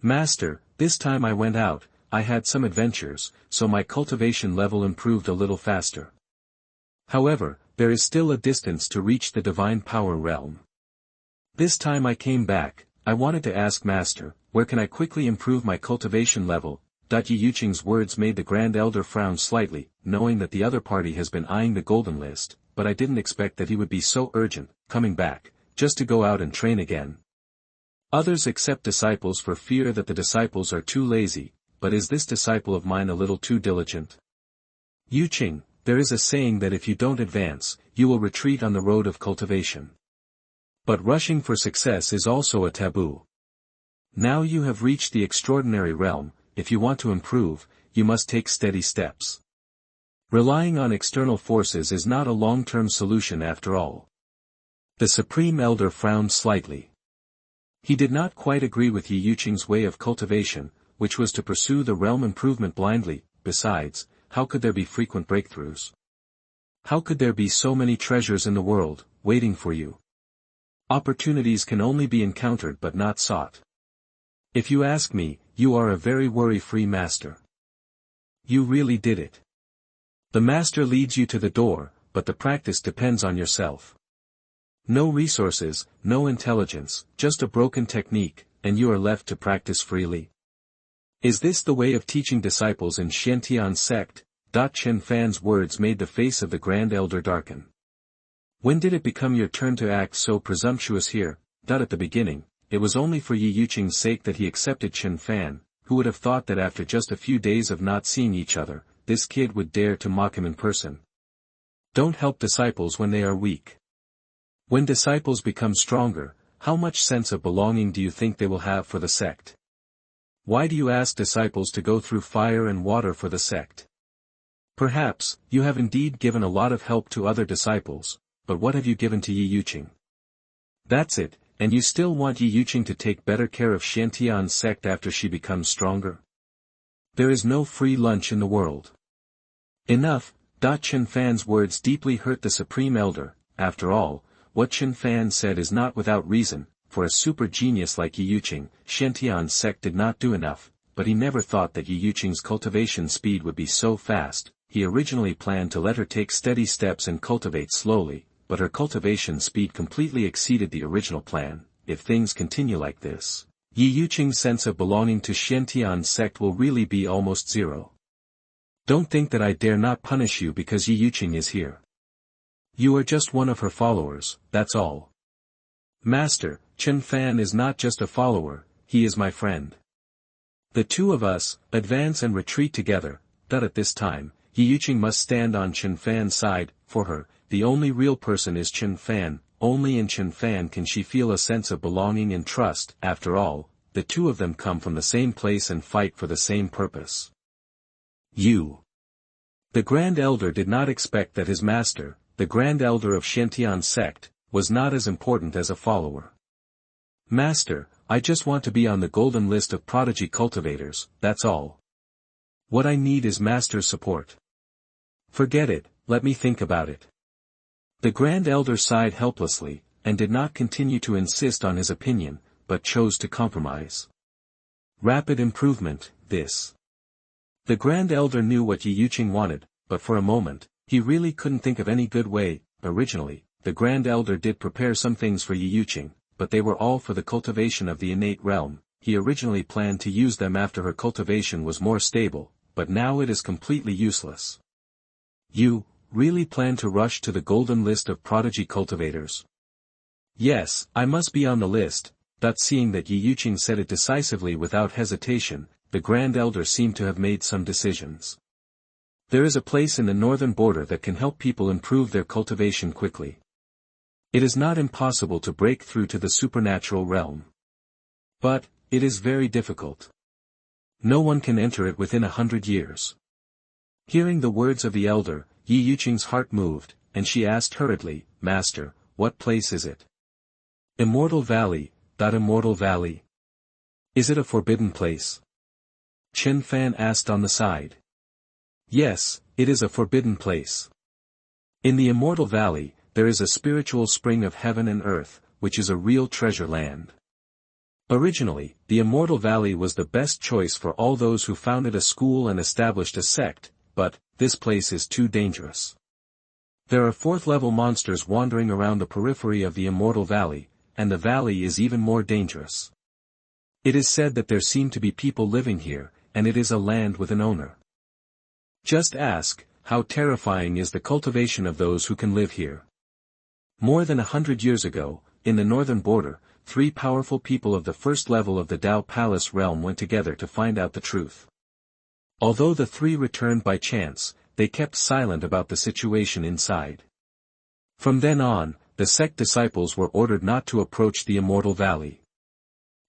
Master, this time I went out, I had some adventures, so my cultivation level improved a little faster. However, there is still a distance to reach the divine power realm. This time I came back, I wanted to ask Master, where can I quickly improve my cultivation level? Ye Yuqing's words made the Grand Elder frown slightly, knowing that the other party has been eyeing the golden list, but I didn't expect that he would be so urgent, coming back, just to go out and train again. Others accept disciples for fear that the disciples are too lazy, but is this disciple of mine a little too diligent? Yuqing, there is a saying that if you don't advance, you will retreat on the road of cultivation. But rushing for success is also a taboo. Now you have reached the extraordinary realm. If you want to improve, you must take steady steps. Relying on external forces is not a long-term solution after all. The Supreme Elder frowned slightly. He did not quite agree with Ye Yuqing's way of cultivation, which was to pursue the realm improvement blindly. Besides, how could there be frequent breakthroughs? How could there be so many treasures in the world, waiting for you? Opportunities can only be encountered but not sought. If you ask me, you are a very worry-free master. You really did it. The master leads you to the door, but the practice depends on yourself. No resources, no intelligence, just a broken technique, and you are left to practice freely. Is this the way of teaching disciples in Xiantian sect? Chen Fan's words made the face of the Grand Elder darken. When did it become your turn to act so presumptuous here? At the beginning, it was only for Ye Yuqing's sake that he accepted Chen Fan, who would have thought that after just a few days of not seeing each other, this kid would dare to mock him in person. Don't help disciples when they are weak. When disciples become stronger, how much sense of belonging do you think they will have for the sect? Why do you ask disciples to go through fire and water for the sect? Perhaps, you have indeed given a lot of help to other disciples, but what have you given to Ye Yuqing? That's it, and you still want Ye Yuqing to take better care of Xiantian's sect after she becomes stronger? There is no free lunch in the world. Enough. Chen Fan's words deeply hurt the Supreme Elder. After all, what Chen Fan said is not without reason. For a super genius like Ye Yuqing, Xiantian's sect did not do enough, but he never thought that Ye Yuqing's cultivation speed would be so fast. He originally planned to let her take steady steps and cultivate slowly, but her cultivation speed completely exceeded the original plan. If things continue like this, Ye Yuqing's sense of belonging to Xiantian's sect will really be almost zero. Don't think that I dare not punish you because Ye Yuqing is here. You are just one of her followers, that's all. Master, Chen Fan is not just a follower, he is my friend. The two of us, advance and retreat together. At this time, Ye Yuqing must stand on Chen Fan's side. For her, the only real person is Chen Fan. Only in Chen Fan can she feel a sense of belonging and trust. After all, the two of them come from the same place and fight for the same purpose. The Grand Elder did not expect that his master, the Grand Elder of Xiantian sect, was not as important as a follower. Master, I just want to be on the golden list of prodigy cultivators, that's all. What I need is Master's support. Forget it, let me think about it. The Grand Elder sighed helplessly, and did not continue to insist on his opinion, but chose to compromise. Rapid improvement, this. The Grand Elder knew what Ye Yuqing wanted, but for a moment, he really couldn't think of any good way. Originally, the Grand Elder did prepare some things for Ye Yuqing, but they were all for the cultivation of the innate realm. He originally planned to use them after her cultivation was more stable, but now it is completely useless. You really plan to rush to the golden list of prodigy cultivators? Yes, I must be on the list. Seeing that Ye Yuqing said it decisively without hesitation, the Grand Elder seemed to have made some decisions. There is a place in the northern border that can help people improve their cultivation quickly. It is not impossible to break through to the supernatural realm. But, it is very difficult. No one can enter it within 100 years. Hearing the words of the elder, Ye Yuqing's heart moved, and she asked hurriedly, Master, what place is it? Immortal Valley. Immortal Valley. Is it a forbidden place? Chen Fan asked on the side. Yes, it is a forbidden place. In the Immortal Valley, there is a spiritual spring of heaven and earth, which is a real treasure land. Originally, the Immortal Valley was the best choice for all those who founded a school and established a sect, but, this place is too dangerous. There are fourth-level monsters wandering around the periphery of the Immortal Valley, and the valley is even more dangerous. It is said that there seem to be people living here, and it is a land with an owner. Just ask, how terrifying is the cultivation of those who can live here? More than 100 years ago, in the northern border, 3 powerful people of the first level of the Dao Palace realm went together to find out the truth. Although the 3 returned by chance, they kept silent about the situation inside. From then on, the sect disciples were ordered not to approach the Immortal Valley.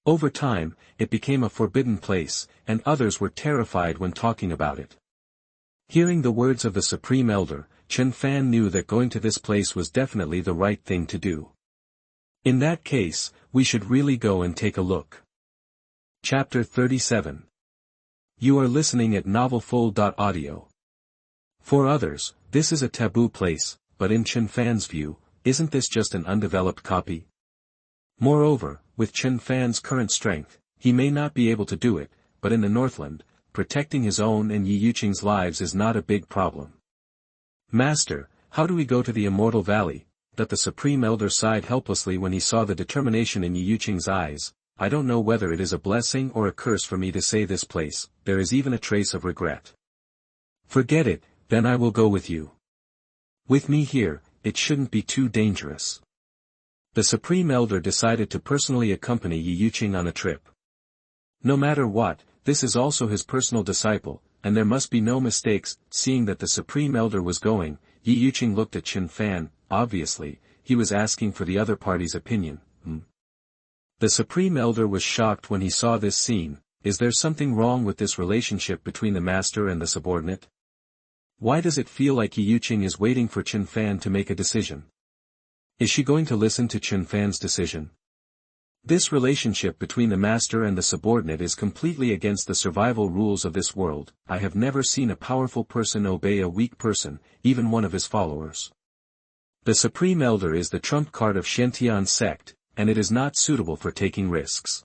Over time, it became a forbidden place, and others were terrified when talking about it. Hearing the words of the Supreme Elder, Chen Fan knew that going to this place was definitely the right thing to do. In that case, we should really go and take a look. Chapter 37. You are listening at novelfull.audio. For others, this is a taboo place, but in Chen Fan's view, isn't this just an undeveloped copy? Moreover, with Chen Fan's current strength, he may not be able to do it, but in the Northland, protecting his own and Ye Yuqing's lives is not a big problem. Master, how do we go to the Immortal Valley? That the Supreme Elder sighed helplessly when he saw the determination in Ye Yuqing's eyes. I don't know whether it is a blessing or a curse for me to say this place, there is even a trace of regret. Forget it, then I will go with you. With me here, it shouldn't be too dangerous. The Supreme Elder decided to personally accompany Ye Yuqing on a trip. No matter what, this is also his personal disciple, and there must be no mistakes. Seeing that the Supreme Elder was going, Ye Yuqing looked at Chen Fan. Obviously, he was asking for the other party's opinion. The Supreme Elder was shocked when he saw this scene. Is there something wrong with this relationship between the master and the subordinate? Why does it feel like Ye Yuqing is waiting for Chen Fan to make a decision? Is she going to listen to Chen Fan's decision? This relationship between the master and the subordinate is completely against the survival rules of this world. I have never seen a powerful person obey a weak person, even one of his followers. The Supreme Elder is the trump card of Shantian sect, and it is not suitable for taking risks.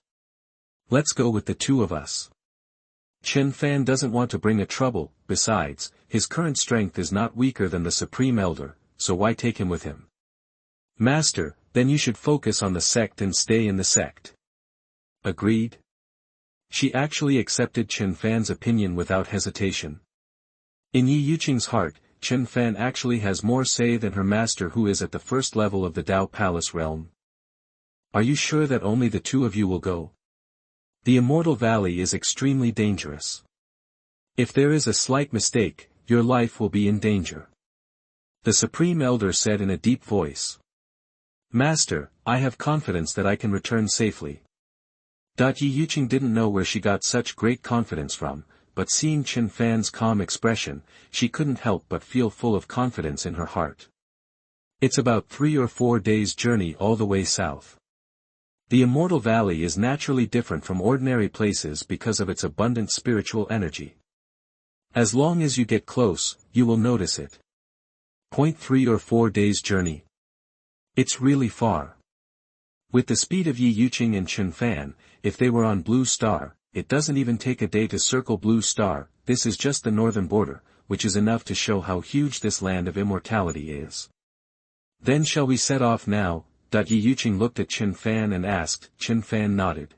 Let's go with the two of us. Chen Fan doesn't want to bring a trouble. Besides, his current strength is not weaker than the Supreme Elder, so why take him with him? Master, then you should focus on the sect and stay in the sect. Agreed? She actually accepted Chen Fan's opinion without hesitation. In Ye Yuqing's heart, Chen Fan actually has more say than her master, who is at the first level of the Dao Palace realm. Are you sure that only the two of you will go? The Immortal Valley is extremely dangerous. If there is a slight mistake, your life will be in danger. The Supreme Elder said in a deep voice. Master, I have confidence that I can return safely. Ye Yuqing didn't know where she got such great confidence from, but seeing Chen Fan's calm expression, she couldn't help but feel full of confidence in her heart. It's about 3 or 4 days' journey all the way south. The Immortal Valley is naturally different from ordinary places because of its abundant spiritual energy. As long as you get close, you will notice it. 3 or 4 days' journey. It's really far. With the speed of Ye Yuqing and Chen Fan, if they were on Blue Star, it doesn't even take a day to circle Blue Star. This is just the northern border, which is enough to show how huge this land of immortality is. Then shall we set off now? Ye Yuqing looked at Chen Fan and asked. Chen Fan nodded.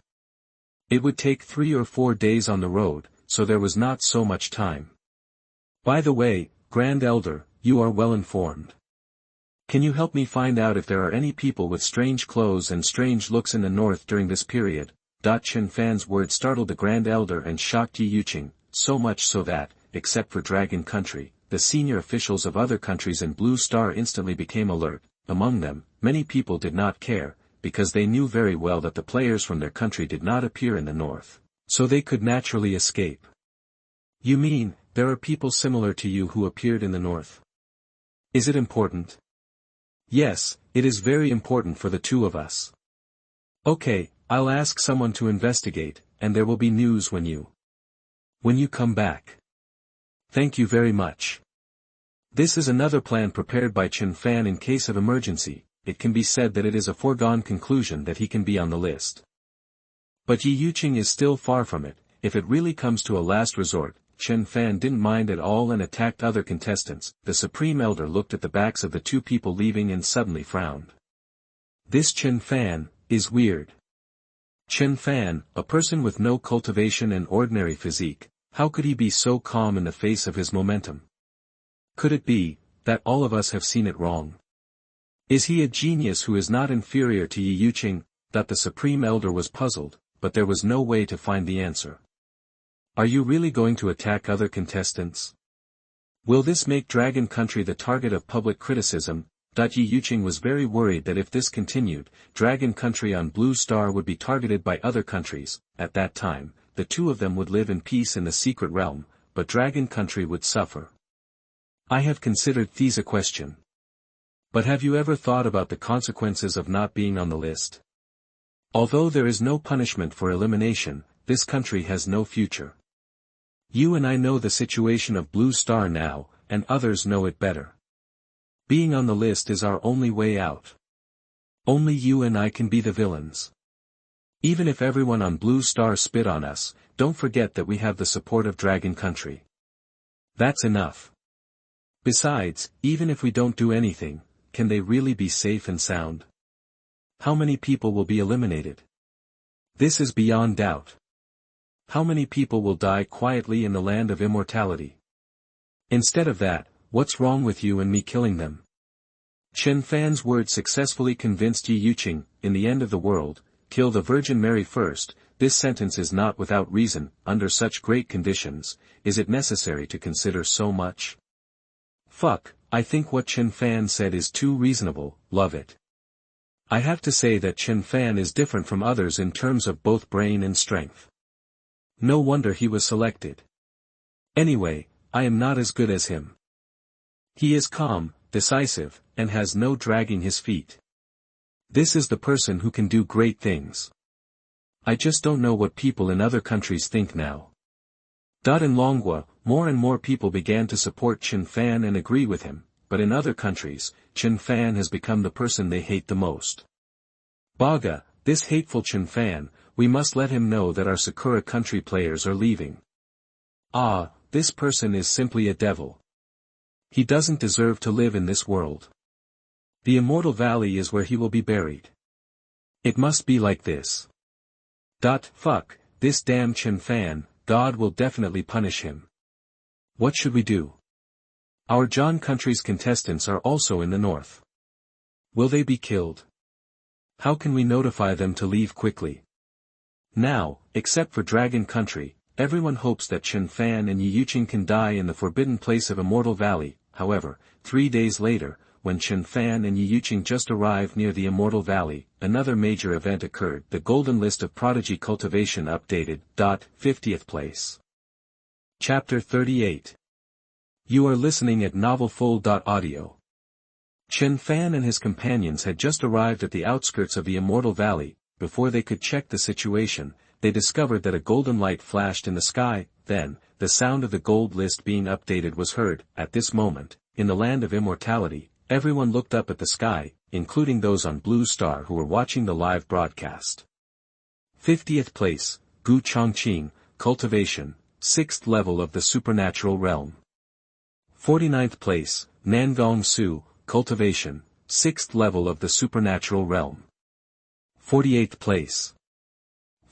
It would take 3 or 4 days on the road, so there was not so much time. By the way, Grand Elder, you are well informed. Can you help me find out if there are any people with strange clothes and strange looks in the north during this period? Chen Fan's words startled the Grand Elder and shocked Ye Yuqing, so much so that, except for Dragon Country, the senior officials of other countries in Blue Star instantly became alert. Among them, many people did not care, because they knew very well that the players from their country did not appear in the north, so they could naturally escape. You mean, there are people similar to you who appeared in the north? Is it important? Yes, it is very important for the two of us. Okay, I'll ask someone to investigate, and there will be news when you come back. Thank you very much. This is another plan prepared by Chen Fan in case of emergency. It can be said that it is a foregone conclusion that he can be on the list. But Ye Yuqing is still far from it. If it really comes to a last resort, Chen Fan didn't mind at all and attacked other contestants. The Supreme Elder looked at the backs of the two people leaving and suddenly frowned. This Chen Fan is weird. Chen Fan, a person with no cultivation and ordinary physique, how could he be so calm in the face of his momentum? Could it be that all of us have seen it wrong? Is he a genius who is not inferior to Ye Yuqing? That the Supreme Elder was puzzled, but there was no way to find the answer. Are you really going to attack other contestants? Will this make Dragon Country the target of public criticism? Ye Yuqing was very worried that if this continued, Dragon Country on Blue Star would be targeted by other countries. At that time, the two of them would live in peace in the secret realm, but Dragon Country would suffer. I have considered this a question. But have you ever thought about the consequences of not being on the list? Although there is no punishment for elimination, this country has no future. You and I know the situation of Blue Star now, and others know it better. Being on the list is our only way out. Only you and I can be the villains. Even if everyone on Blue Star spit on us, don't forget that we have the support of Dragon Country. That's enough. Besides, even if we don't do anything, can they really be safe and sound? How many people will be eliminated? This is beyond doubt. How many people will die quietly in the land of immortality? Instead of that, what's wrong with you and me killing them? Chen Fan's words successfully convinced Ye Yuqing, in the end of the world, kill the Virgin Mary first. This sentence is not without reason. Under such great conditions, is it necessary to consider so much? Fuck, I think what Chen Fan said is too reasonable. Love it. I have to say that Chen Fan is different from others in terms of both brain and strength. No wonder he was selected. Anyway, I am not as good as him. He is calm, decisive, and has no dragging his feet. This is the person who can do great things. I just don't know what people in other countries think now. In Longwa, more and more people began to support Chen Fan and agree with him, but in other countries, Chen Fan has become the person they hate the most. Baga, this hateful Chen Fan, we must let him know that our Sakura country players are leaving. Ah, this person is simply a devil. He doesn't deserve to live in this world. The Immortal Valley is where he will be buried. It must be like this. Fuck, this damn Chen Fan, God will definitely punish him. What should we do? Our John country's contestants are also in the north. Will they be killed? How can we notify them to leave quickly? Now, except for Dragon Country, everyone hopes that Chen Fan and Ye Yuqing can die in the forbidden place of Immortal Valley. However, 3 days later, when Chen Fan and Ye Yuqing just arrived near the Immortal Valley, another major event occurred. The golden list of prodigy cultivation updated. 50th place. Chapter 38. You are listening at novelfull.audio. Chen Fan and his companions had just arrived at the outskirts of the Immortal Valley. Before they could check the situation, they discovered that a golden light flashed in the sky. Then, the sound of the gold list being updated was heard. At this moment, in the land of immortality, everyone looked up at the sky, including those on Blue Star who were watching the live broadcast. 50th place, Gu Chongqing, cultivation, 6th level of the supernatural realm. 49th place, Nangong Su, cultivation, 6th level of the supernatural realm. 48th place.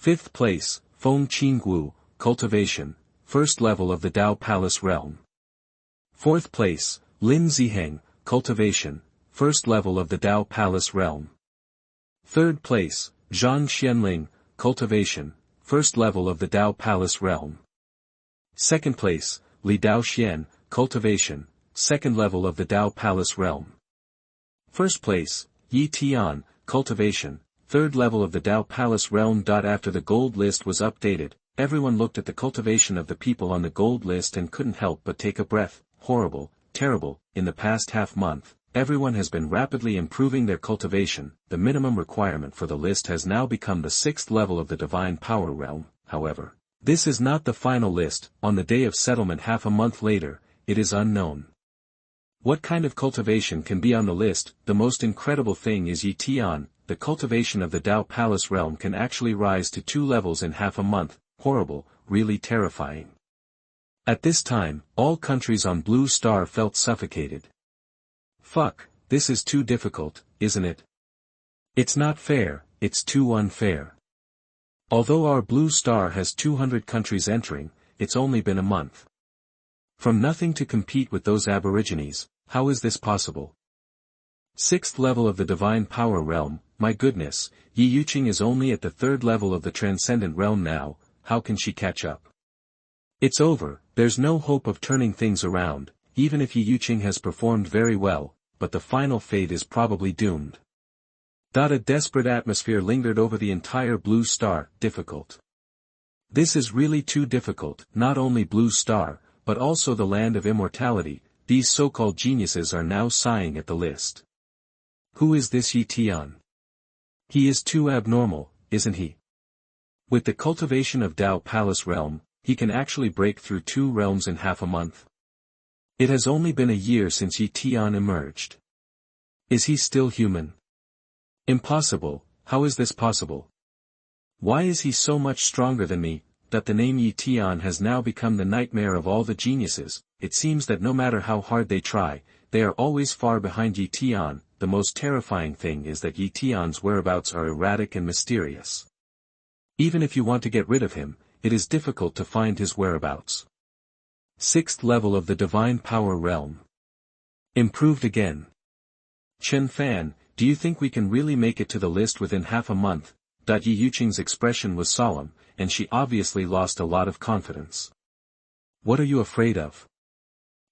5th place, Feng Qinggu, cultivation, 1st level of the Dao Palace realm. 4th place, Lin Ziheng, cultivation, 1st level of the Dao Palace realm. 3rd place, Zhang Xianling, cultivation, 1st level of the Dao Palace realm. 2nd place, Li Daoxian, cultivation, 2nd level of the Dao Palace realm. 1st place, Yi Tian, cultivation, 3rd level of the Dao Palace realm. After the gold list was updated, everyone looked at the cultivation of the people on the gold list and couldn't help but take a breath. Horrible, terrible. In the past half-month, everyone has been rapidly improving their cultivation. The minimum requirement for the list has now become the 6th level of the divine power realm. However, this is not the final list. On the day of settlement half a month later, it is unknown. What kind of cultivation can be on the list? The most incredible thing is Yi Tian. The cultivation of the Dao Palace realm can actually rise to 2 levels in half a month. Horrible, really terrifying. At this time, all countries on Blue Star felt suffocated. Fuck, this is too difficult, isn't it? It's not fair, it's too unfair. Although our Blue Star has 200 countries entering, it's only been a month. From nothing to compete with those aborigines, how is this possible? 6th level of the divine power realm. My goodness, Ye Yuqing is only at the 3rd level of the transcendent realm now. How can she catch up? It's over, there's no hope of turning things around, even if Ye Yuqing has performed very well, but the final fate is probably doomed. A desperate atmosphere lingered over the entire Blue Star. Difficult. This is really too difficult. Not only Blue Star, but also the land of immortality. These so-called geniuses are now sighing at the list. Who is this Yi Tian? He is too abnormal, isn't he? With the cultivation of Dao Palace realm, he can actually break through 2 realms in half a month. It has only been a year since Yi Tian emerged. Is he still human? Impossible. How is this possible? Why is he so much stronger than me? that the name Ye Tian has now become the nightmare of all the geniuses. It seems that no matter how hard they try, they are always far behind Ye Tian. The most terrifying thing is that Ye Tian's whereabouts are erratic and mysterious. Even if you want to get rid of him, it is difficult to find his whereabouts. 6th level of the Divine Power Realm. Improved again. Chen Fan, do you think we can really make it to the list within half a month? Ye Yuqing's expression was solemn, and she obviously lost a lot of confidence. What are you afraid of?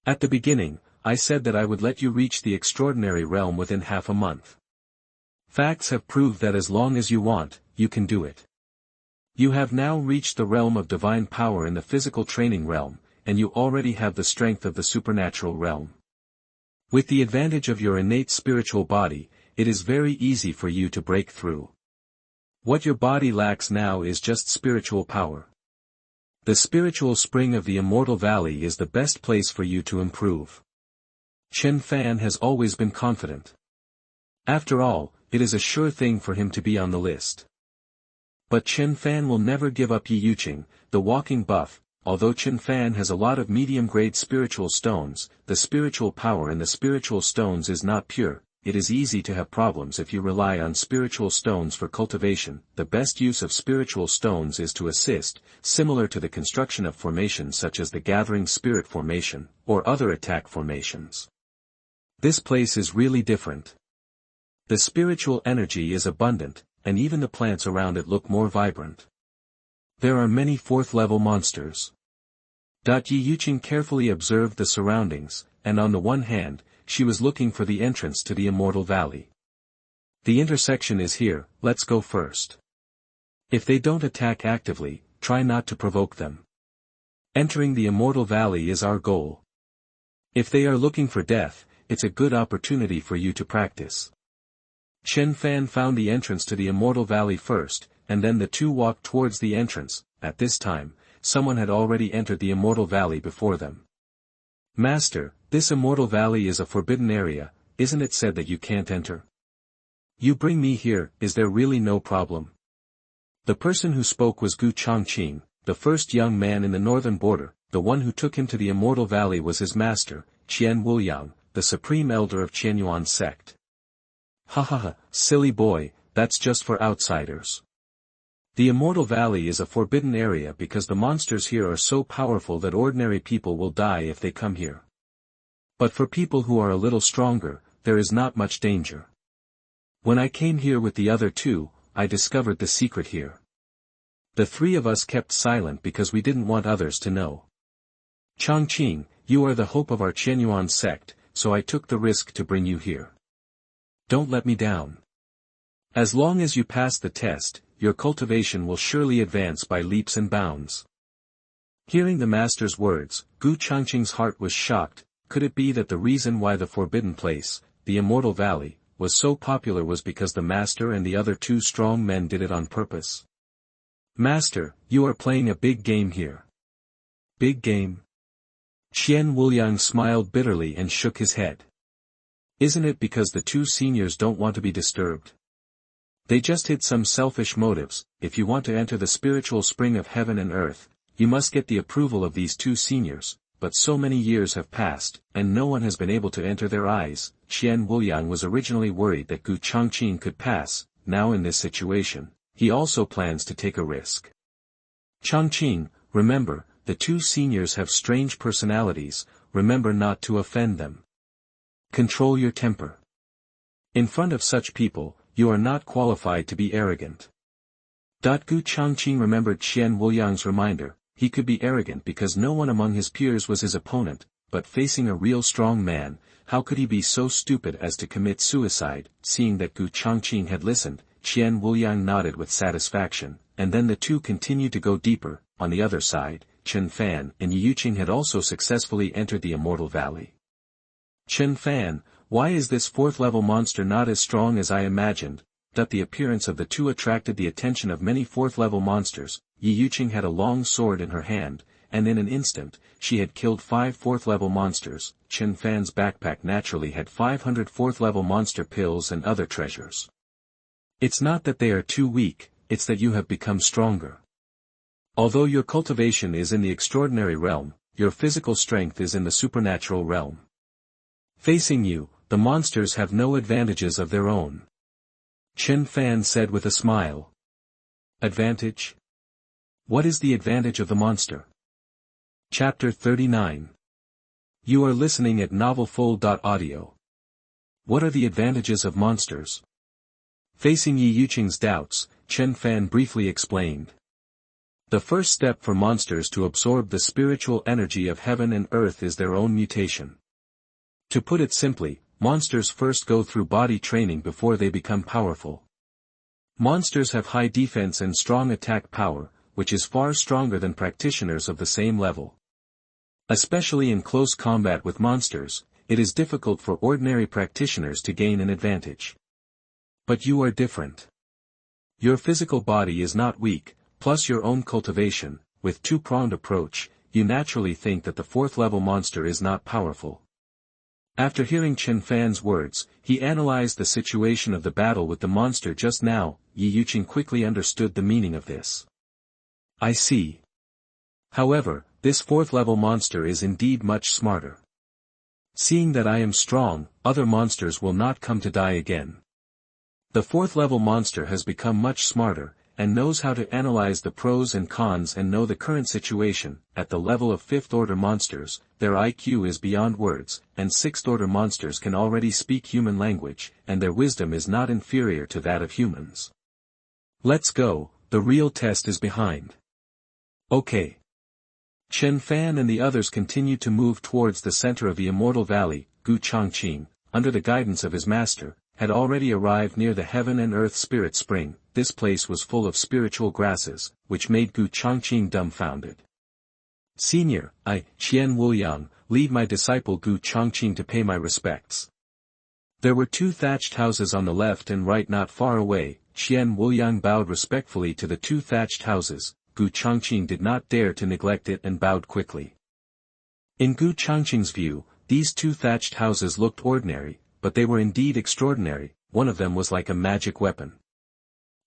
At the beginning, I said that I would let you reach the extraordinary realm within half a month. Facts have proved that as long as you want, you can do it. You have now reached the realm of divine power in the physical training realm, and you already have the strength of the supernatural realm. With the advantage of your innate spiritual body, it is very easy for you to break through. What your body lacks now is just spiritual power. The spiritual spring of the Immortal Valley is the best place for you to improve. Chen Fan has always been confident. After all, it is a sure thing for him to be on the list. But Chen Fan will never give up Ye Yuqing, the walking buff. Although Chen Fan has a lot of medium-grade spiritual stones, the spiritual power in the spiritual stones is not pure. It is easy to have problems if you rely on spiritual stones for cultivation. The best use of spiritual stones is to assist, similar to the construction of formations such as the Gathering Spirit Formation, or other attack formations. This place is really different. The spiritual energy is abundant, and even the plants around it look more vibrant. There are many 4th-level monsters. Ye Yuqing carefully observed the surroundings, and on the one hand, she was looking for the entrance to the Immortal Valley. The intersection is here, let's go first. If they don't attack actively, try not to provoke them. Entering the Immortal Valley is our goal. If they are looking for death, it's a good opportunity for you to practice. Chen Fan found the entrance to the Immortal Valley first, and then the two walked towards the entrance. At this time, someone had already entered the Immortal Valley before them. Master, this Immortal Valley is a forbidden area, isn't it said that you can't enter? You bring me here, is there really no problem? The person who spoke was Gu Changqing, the first young man in the northern border. The one who took him to the Immortal Valley was his master, Qian Wuliang, the supreme elder of Qianyuan sect. Ha ha ha, silly boy, that's just for outsiders. The Immortal Valley is a forbidden area because the monsters here are so powerful that ordinary people will die if they come here. But for people who are a little stronger, there is not much danger. When I came here with the other two, I discovered the secret here. The 3 of us kept silent because we didn't want others to know. Changqing, you are the hope of our Qianyuan sect, so I took the risk to bring you here. Don't let me down. As long as you pass the test, your cultivation will surely advance by leaps and bounds. Hearing the master's words, Gu Changqing's heart was shocked. Could it be that the reason why the forbidden place, the Immortal Valley, was so popular was because the master and the other 2 strong men did it on purpose? Master, you are playing a big game here. Big game? Qian Wuliang smiled bitterly and shook his head. Isn't it because the 2 seniors don't want to be disturbed? They just hid some selfish motives. If you want to enter the spiritual spring of heaven and earth, you must get the approval of these 2 seniors, but so many years have passed, and no one has been able to enter their eyes. Qian Wuliang was originally worried that Gu Changqing could pass. Now in this situation, he also plans to take a risk. Changqing, remember, the 2 seniors have strange personalities, remember not to offend them. Control your temper. In front of such people, you are not qualified to be arrogant. Gu Changqing remembered Qian Wuliang's reminder. He could be arrogant because no one among his peers was his opponent, but facing a real strong man, how could he be so stupid as to commit suicide? Seeing that Gu Changqing had listened, Qian Wuliang nodded with satisfaction, and then the 2 continued to go deeper. On the other side, Chen Fan and Ye Yuqing had also successfully entered the Immortal Valley. Chen Fan, why is this 4th-level monster not as strong as I imagined? The appearance of the 2 attracted the attention of many 4th-level monsters. Ye Yuqing had a long sword in her hand, and in an instant, she had killed 5 4th-level monsters. Chen Fan's backpack naturally had 500 4th-level monster pills and other treasures. It's not that they are too weak, it's that you have become stronger. Although your cultivation is in the extraordinary realm, your physical strength is in the supernatural realm. Facing you, the monsters have no advantages of their own. Chen Fan said with a smile. Advantage? What is the advantage of the monster? Chapter 39. You are listening at novelfull.audio. What are the advantages of monsters? Facing Ye Yuqing's doubts, Chen Fan briefly explained. The first step for monsters to absorb the spiritual energy of heaven and earth is their own mutation. To put it simply, monsters first go through body training before they become powerful. Monsters have high defense and strong attack power, which is far stronger than practitioners of the same level. Especially in close combat with monsters, it is difficult for ordinary practitioners to gain an advantage. But you are different. Your physical body is not weak, plus your own cultivation, with two-pronged approach, you naturally think that the fourth-level monster is not powerful. After hearing Chen Fan's words, he analyzed the situation of the battle with the monster just now. Ye Yuqing quickly understood the meaning of this. I see. However, this fourth-level monster is indeed much smarter. Seeing that I am strong, other monsters will not come to die again. The fourth-level monster has become much smarter, and knows how to analyze the pros and cons and know the current situation. At the level of fifth-order monsters, their IQ is beyond words, and sixth-order monsters can already speak human language, and their wisdom is not inferior to that of humans. Let's go, the real test is behind. Okay. Chen Fan and the others continued to move towards the center of the immortal valley. Gu Changqing, under the guidance of his master, had already arrived near the heaven and earth spirit spring. This place was full of spiritual grasses, which made Gu Changqing dumbfounded. Senior, I, Qian Wuliang, lead my disciple Gu Changqing to pay my respects. There were two thatched houses on the left and right not far away. Qian Wuliang bowed respectfully to the two thatched houses. Gu Changqing did not dare to neglect it and bowed quickly. In Gu Changqing's view, these two thatched houses looked ordinary, but they were indeed extraordinary. One of them was like a magic weapon.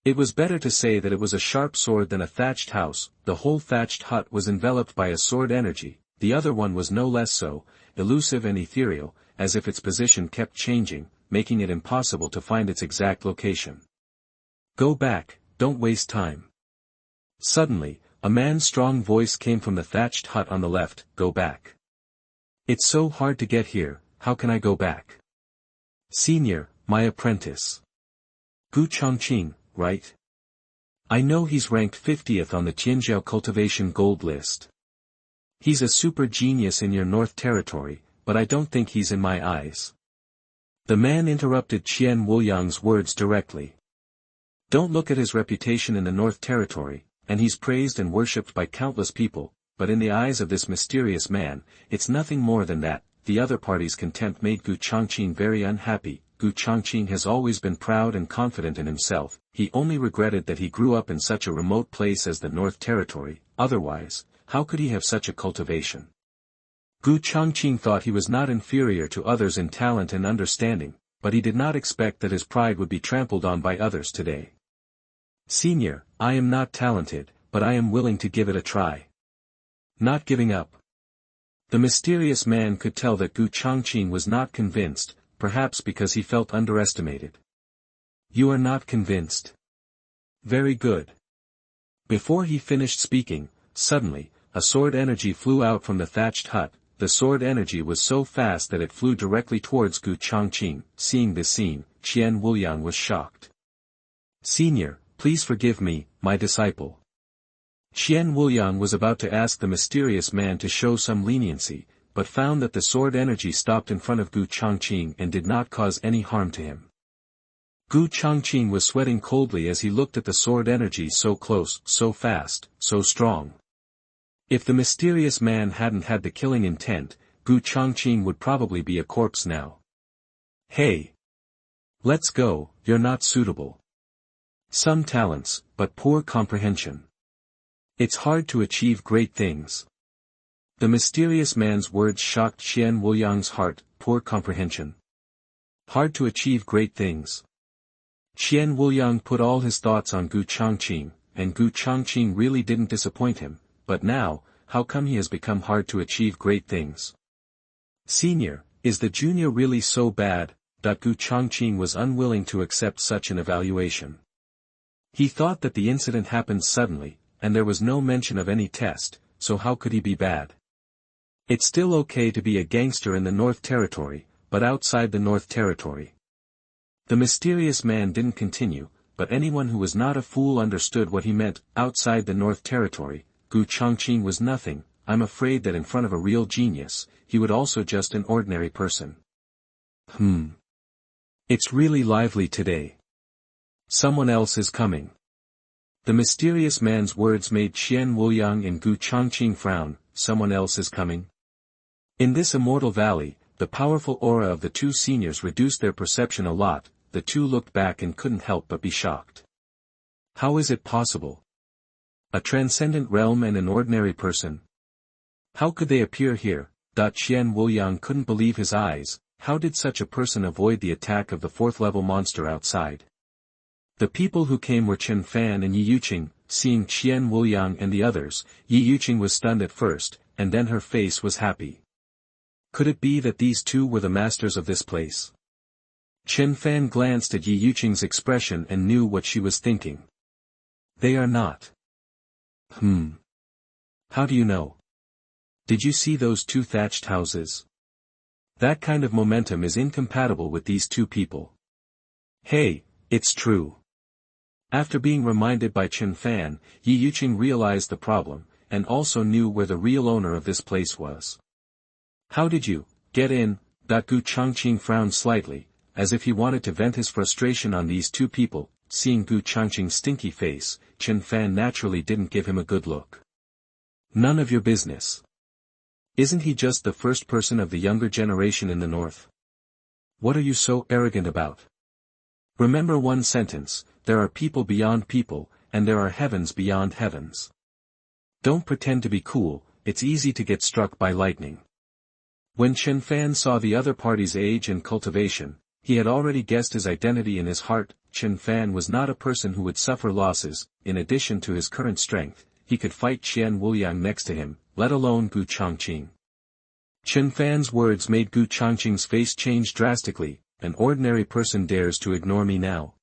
It was better to say that it was a sharp sword than a thatched house. The whole thatched hut was enveloped by a sword energy. The other one was no less so, elusive and ethereal, as if its position kept changing, making it impossible to find its exact location. Go back, don't waste time. Suddenly, a man's strong voice came from the thatched hut on the left. Go back. It's so hard to get here, how can I go back? Senior, my apprentice. Gu Changqing, right? I know he's ranked 50th on the Tianzhou cultivation gold list. He's a super genius in your North Territory, but I don't think he's in my eyes. The man interrupted Qian Wuliang's words directly. Don't look at his reputation in the North Territory, and he's praised and worshipped by countless people, but in the eyes of this mysterious man, it's nothing more than that. The other party's contempt made Gu Changqing very unhappy. Gu Changqing has always been proud and confident in himself. He only regretted that he grew up in such a remote place as the North Territory. Otherwise, how could he have such a cultivation? Gu Changqing thought he was not inferior to others in talent and understanding, but he did not expect that his pride would be trampled on by others today. Senior, I am not talented, but I am willing to give it a try. Not giving up. The mysterious man could tell that Gu Changqing was not convinced, perhaps because he felt underestimated. You are not convinced. Very good. Before he finished speaking, suddenly, a sword energy flew out from the thatched hut. The sword energy was so fast that it flew directly towards Gu Changqing. Seeing this scene, Qian Wuliang was shocked. Senior, please forgive me, my disciple. Qian Wuliang was about to ask the mysterious man to show some leniency, but found that the sword energy stopped in front of Gu Changqing and did not cause any harm to him. Gu Changqing was sweating coldly as he looked at the sword energy so close, so fast, so strong. If the mysterious man hadn't had the killing intent, Gu Changqing would probably be a corpse now. Hey! Let's go, you're not suitable. Some talents, but poor comprehension. It's hard to achieve great things. The mysterious man's words shocked Qian Wuliang's heart. Poor comprehension. Hard to achieve great things. Qian Wuliang put all his thoughts on Gu Changqing. and Gu Changqing really didn't disappoint him, but now, how come he has become hard to achieve great things? Senior, is the junior really so bad? Gu Changqing was unwilling to accept such an evaluation. He thought that the incident happened suddenly, and there was no mention of any test, so how could he be bad? It's still okay to be a gangster in the North Territory, but outside the North Territory. The mysterious man didn't continue, but anyone who was not a fool understood what he meant. Outside the North Territory, Gu Changqing was nothing. I'm afraid that in front of a real genius, he would also just an ordinary person. It's really lively today. Someone else is coming. The mysterious man's words made Chen Wuliang and Gu Changqing frown. Someone else is coming? In this immortal valley, the powerful aura of the two seniors reduced their perception a lot. The two looked back and couldn't help but be shocked. How is it possible? A transcendent realm and an ordinary person? How could they appear here? Chen Wuliang couldn't believe his eyes. How did such a person avoid the attack of the fourth-level monster outside? The people who came were Chen Fan and Ye Yuqing. Seeing Chen Wuliang and the others, Ye Yuqing was stunned at first, and then her face was happy. Could it be that these two were the masters of this place? Chen Fan glanced at Ye Yuqing's expression and knew what she was thinking. They are not. How do you know? Did you see those two thatched houses? That kind of momentum is incompatible with these two people. Hey, it's true. After being reminded by Chen Fan, Ye Yuqing realized the problem, and also knew where the real owner of this place was. How did you get in? Gu Changqing frowned slightly, as if he wanted to vent his frustration on these two people. Seeing Gu Changqing's stinky face, Chen Fan naturally didn't give him a good look. None of your business. Isn't he just the first person of the younger generation in the north? What are you so arrogant about? Remember one sentence, there are people beyond people, and there are heavens beyond heavens. Don't pretend to be cool, it's easy to get struck by lightning. When Chen Fan saw the other party's age and cultivation, he had already guessed his identity in his heart. Chen Fan was not a person who would suffer losses. In addition to his current strength, he could fight Chen Wuliang next to him, let alone Gu Changqing. Chen Fan's words made Gu Changqing's face change drastically. An ordinary person dares to ignore me now.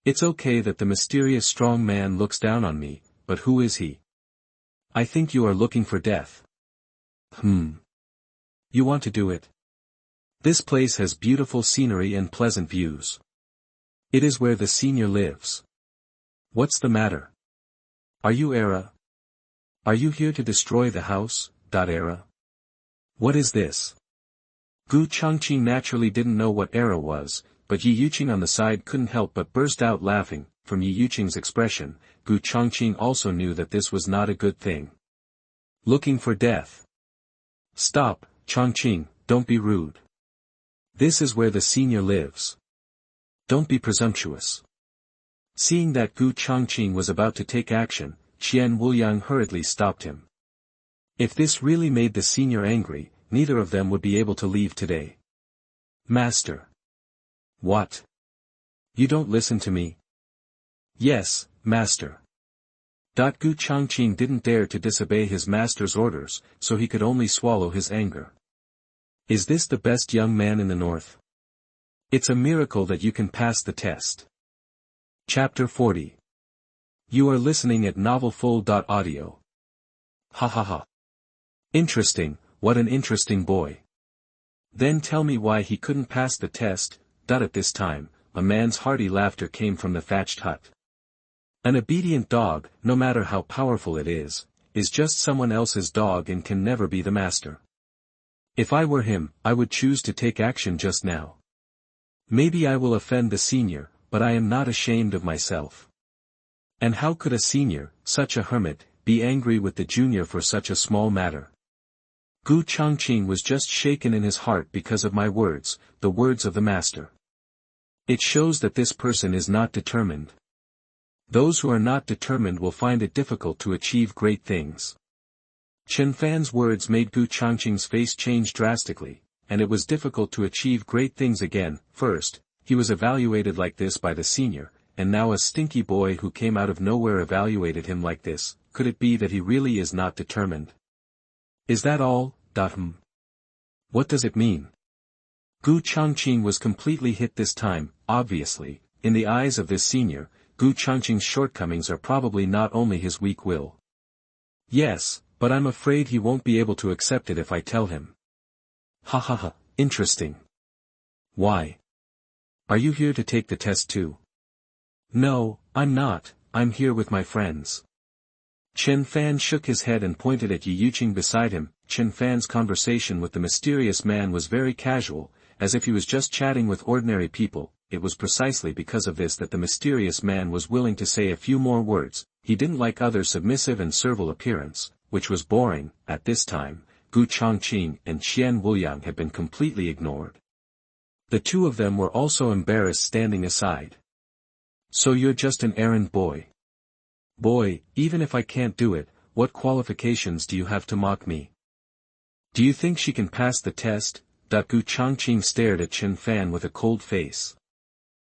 It's okay that the mysterious strong man looks down on me, but who is he? I think you are looking for death. You want to do it? This place has beautiful scenery and pleasant views. It is where the senior lives. What's the matter? Are you Era? Are you here to destroy the house? Era? What is this? Gu Changqing naturally didn't know what Era was, but Ye Yuqing on the side couldn't help but burst out laughing. From Ye Yuqing's expression, Gu Changqing also knew that this was not a good thing. Looking for death. Stop, Changqing, don't be rude. This is where the senior lives. Don't be presumptuous. Seeing that Gu Changqing was about to take action, Chen Wuliang hurriedly stopped him. If this really made the senior angry, neither of them would be able to leave today. Master. What? You don't listen to me? Yes, master. Gu Changqing didn't dare to disobey his master's orders, so he could only swallow his anger. Is this the best young man in the north? It's a miracle that you can pass the test. Chapter 40. You are listening at novelfull.audio. Ha ha ha. Interesting, what an interesting boy. Then tell me why he couldn't pass the test. At this time, a man's hearty laughter came from the thatched hut. An obedient dog, no matter how powerful it is just someone else's dog and can never be the master. If I were him, I would choose to take action just now. Maybe I will offend the senior, but I am not ashamed of myself. And how could a senior, such a hermit, be angry with the junior for such a small matter? Gu Changqing was just shaken in his heart because of my words, the words of the master. It shows that this person is not determined. Those who are not determined will find it difficult to achieve great things. Chen Fan's words made Gu Changqing's face change drastically, and it was difficult to achieve great things again. First, he was evaluated like this by the senior, and now a stinky boy who came out of nowhere evaluated him like this. Could it be that he really is not determined? Is that all? What does it mean? Gu Changqing was completely hit this time. Obviously, in the eyes of this senior, Gu Changqing's shortcomings are probably not only his weak will. Yes, but I'm afraid he won't be able to accept it if I tell him. Ha ha ha, interesting. Why? Are you here to take the test too? No, I'm not, I'm here with my friends. Chen Fan shook his head and pointed at Ye Yuqing beside him. Chen Fan's conversation with the mysterious man was very casual, as if he was just chatting with ordinary people. It was precisely because of this that the mysterious man was willing to say a few more words. He didn't like other submissive and servile appearance, which was boring. At this time, Gu Changqing and Qian Wuliang had been completely ignored. The two of them were also embarrassed, standing aside. So you're just an errand boy? Boy, even if I can't do it, what qualifications do you have to mock me? Do you think she can pass the test? Gu Changqing stared at Chen Fan with a cold face.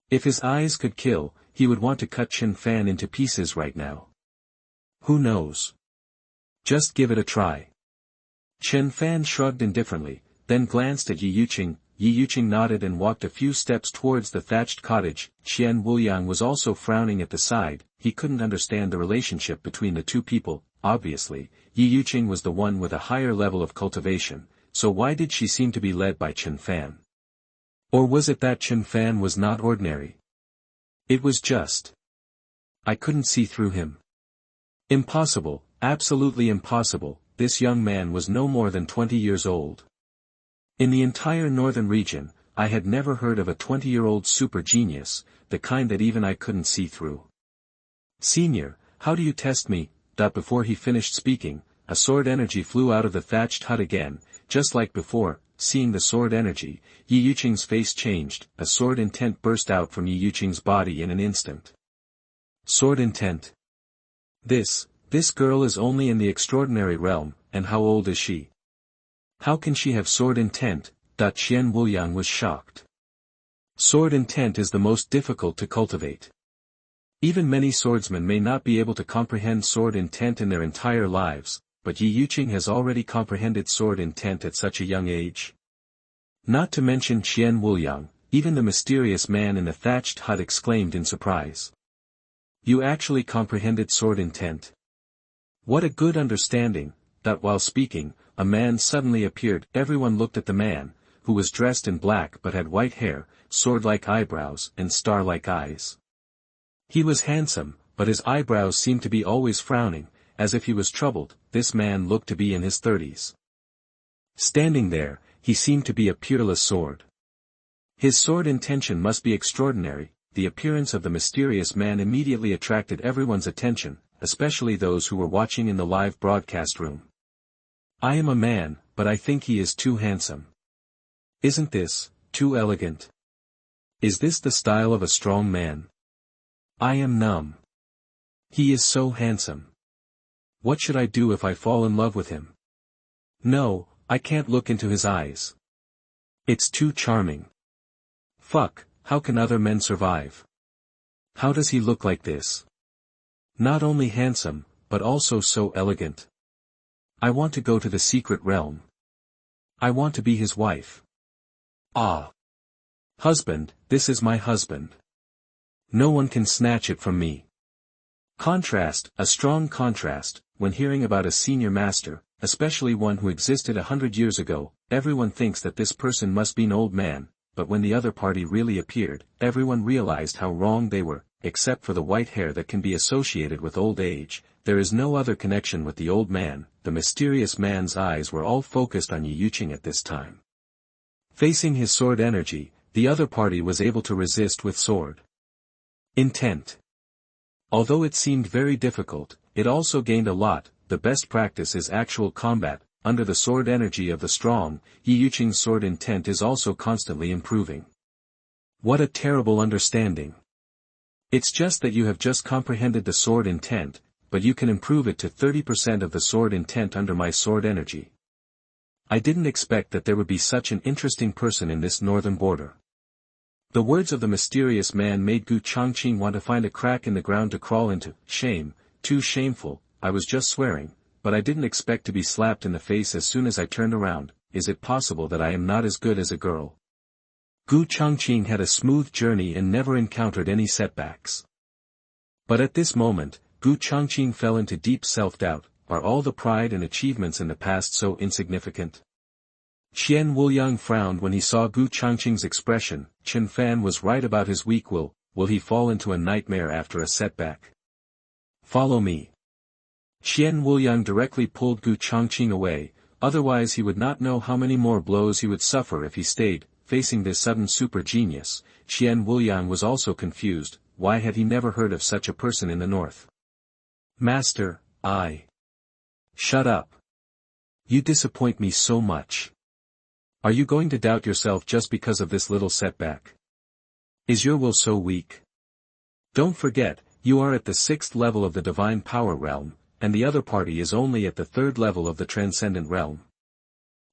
If his eyes could kill, he would want to cut Chen Fan into pieces right now. Who knows? Just give it a try. Chen Fan shrugged indifferently, then glanced at Ye Yuqing. Ye Yuqing nodded and walked a few steps towards the thatched cottage. Qian Wuliang was also frowning at the side. He couldn't understand the relationship between the two people. Obviously, Ye Yuqing was the one with a higher level of cultivation, so why did she seem to be led by Chen Fan? Or was it that Chen Fan was not ordinary? It was just. I couldn't see through him. Impossible, absolutely impossible. This young man was no more than 20 years old. In the entire northern region, I had never heard of a 20-year-old super genius, the kind that even I couldn't see through. Senior, how do you test me? Before he finished speaking, a sword energy flew out of the thatched hut again, just like before. Seeing the sword energy, Ye Yuqing's face changed. A sword intent burst out from Ye Yuqing's body in an instant. Sword intent? This girl is only in the extraordinary realm, and how old is she? How can she have sword intent? Qian Wuliang was shocked. Sword intent is the most difficult to cultivate. Even many swordsmen may not be able to comprehend sword intent in their entire lives, but Ye Yuqing has already comprehended sword intent at such a young age. Not to mention Qian Wuliang, even the mysterious man in the thatched hut exclaimed in surprise. You actually comprehended sword intent. What a good understanding. While speaking, a man suddenly appeared. Everyone looked at the man, who was dressed in black but had white hair, sword-like eyebrows, and star-like eyes. He was handsome, but his eyebrows seemed to be always frowning, as if he was troubled. This man looked to be in his 30s. Standing there, he seemed to be a peerless sword. His sword intention must be extraordinary. The appearance of the mysterious man immediately attracted everyone's attention, especially those who were watching in the live broadcast room. I am a man, but I think he is too handsome. Isn't this too elegant? Is this the style of a strong man? I am numb. He is so handsome. What should I do if I fall in love with him? No, I can't look into his eyes. It's too charming. Fuck, how can other men survive? How does he look like this? Not only handsome, but also so elegant. I want to go to the secret realm. I want to be his wife. Ah. Husband, this is my husband. No one can snatch it from me. Contrast, a strong contrast. When hearing about a senior master, especially one who existed 100 years ago, everyone thinks that this person must be an old man, but when the other party really appeared, everyone realized how wrong they were. Except for the white hair that can be associated with old age, there is no other connection with the old man. The mysterious man's eyes were all focused on Ye Yuqing at this time. Facing his sword energy, the other party was able to resist with sword intent. Although it seemed very difficult, it also gained a lot. The best practice is actual combat. Under the sword energy of the strong, Ye Yuqing's sword intent is also constantly improving. What a terrible understanding. It's just that you have just comprehended the sword intent, but you can improve it to 30% of the sword intent under my sword energy. I didn't expect that there would be such an interesting person in this northern border. The words of the mysterious man made Gu Changqing want to find a crack in the ground to crawl into. Shame, too shameful, I was just swearing, but I didn't expect to be slapped in the face as soon as I turned around. Is it possible that I am not as good as a girl? Gu Changqing had a smooth journey and never encountered any setbacks. But at this moment, Gu Changqing fell into deep self-doubt. Are all the pride and achievements in the past so insignificant? Chen Wuliang frowned when he saw Gu Changqing's expression. Chen Fan was right about his weak will he fall into a nightmare after a setback? Follow me. Chen Wuliang directly pulled Gu Changqing away, otherwise he would not know how many more blows he would suffer if he stayed. Facing this sudden super genius, Chen Wuliang was also confused. Why had he never heard of such a person in the north? Master, Shut up. You disappoint me so much. Are you going to doubt yourself just because of this little setback? Is your will so weak? Don't forget, you are at the 6th level of the divine power realm, and the other party is only at the 3rd level of the transcendent realm.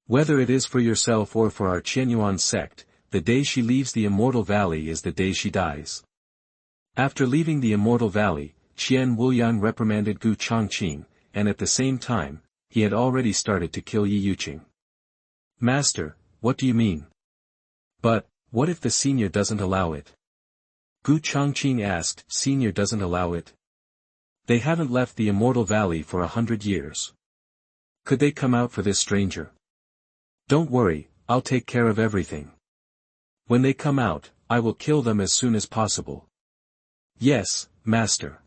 Whether it is for yourself or for our Qianyuan sect, the day she leaves the Immortal Valley is the day she dies. After leaving the Immortal Valley, Chen Wuliang reprimanded Gu Changqing, and at the same time, he had already started to kill Ye Yuqing. Master, what do you mean? But, what if the senior doesn't allow it? Gu Changqing asked. Senior doesn't allow it? They haven't left the Immortal Valley for 100 years. Could they come out for this stranger? Don't worry, I'll take care of everything. When they come out, I will kill them as soon as possible. Yes, Master.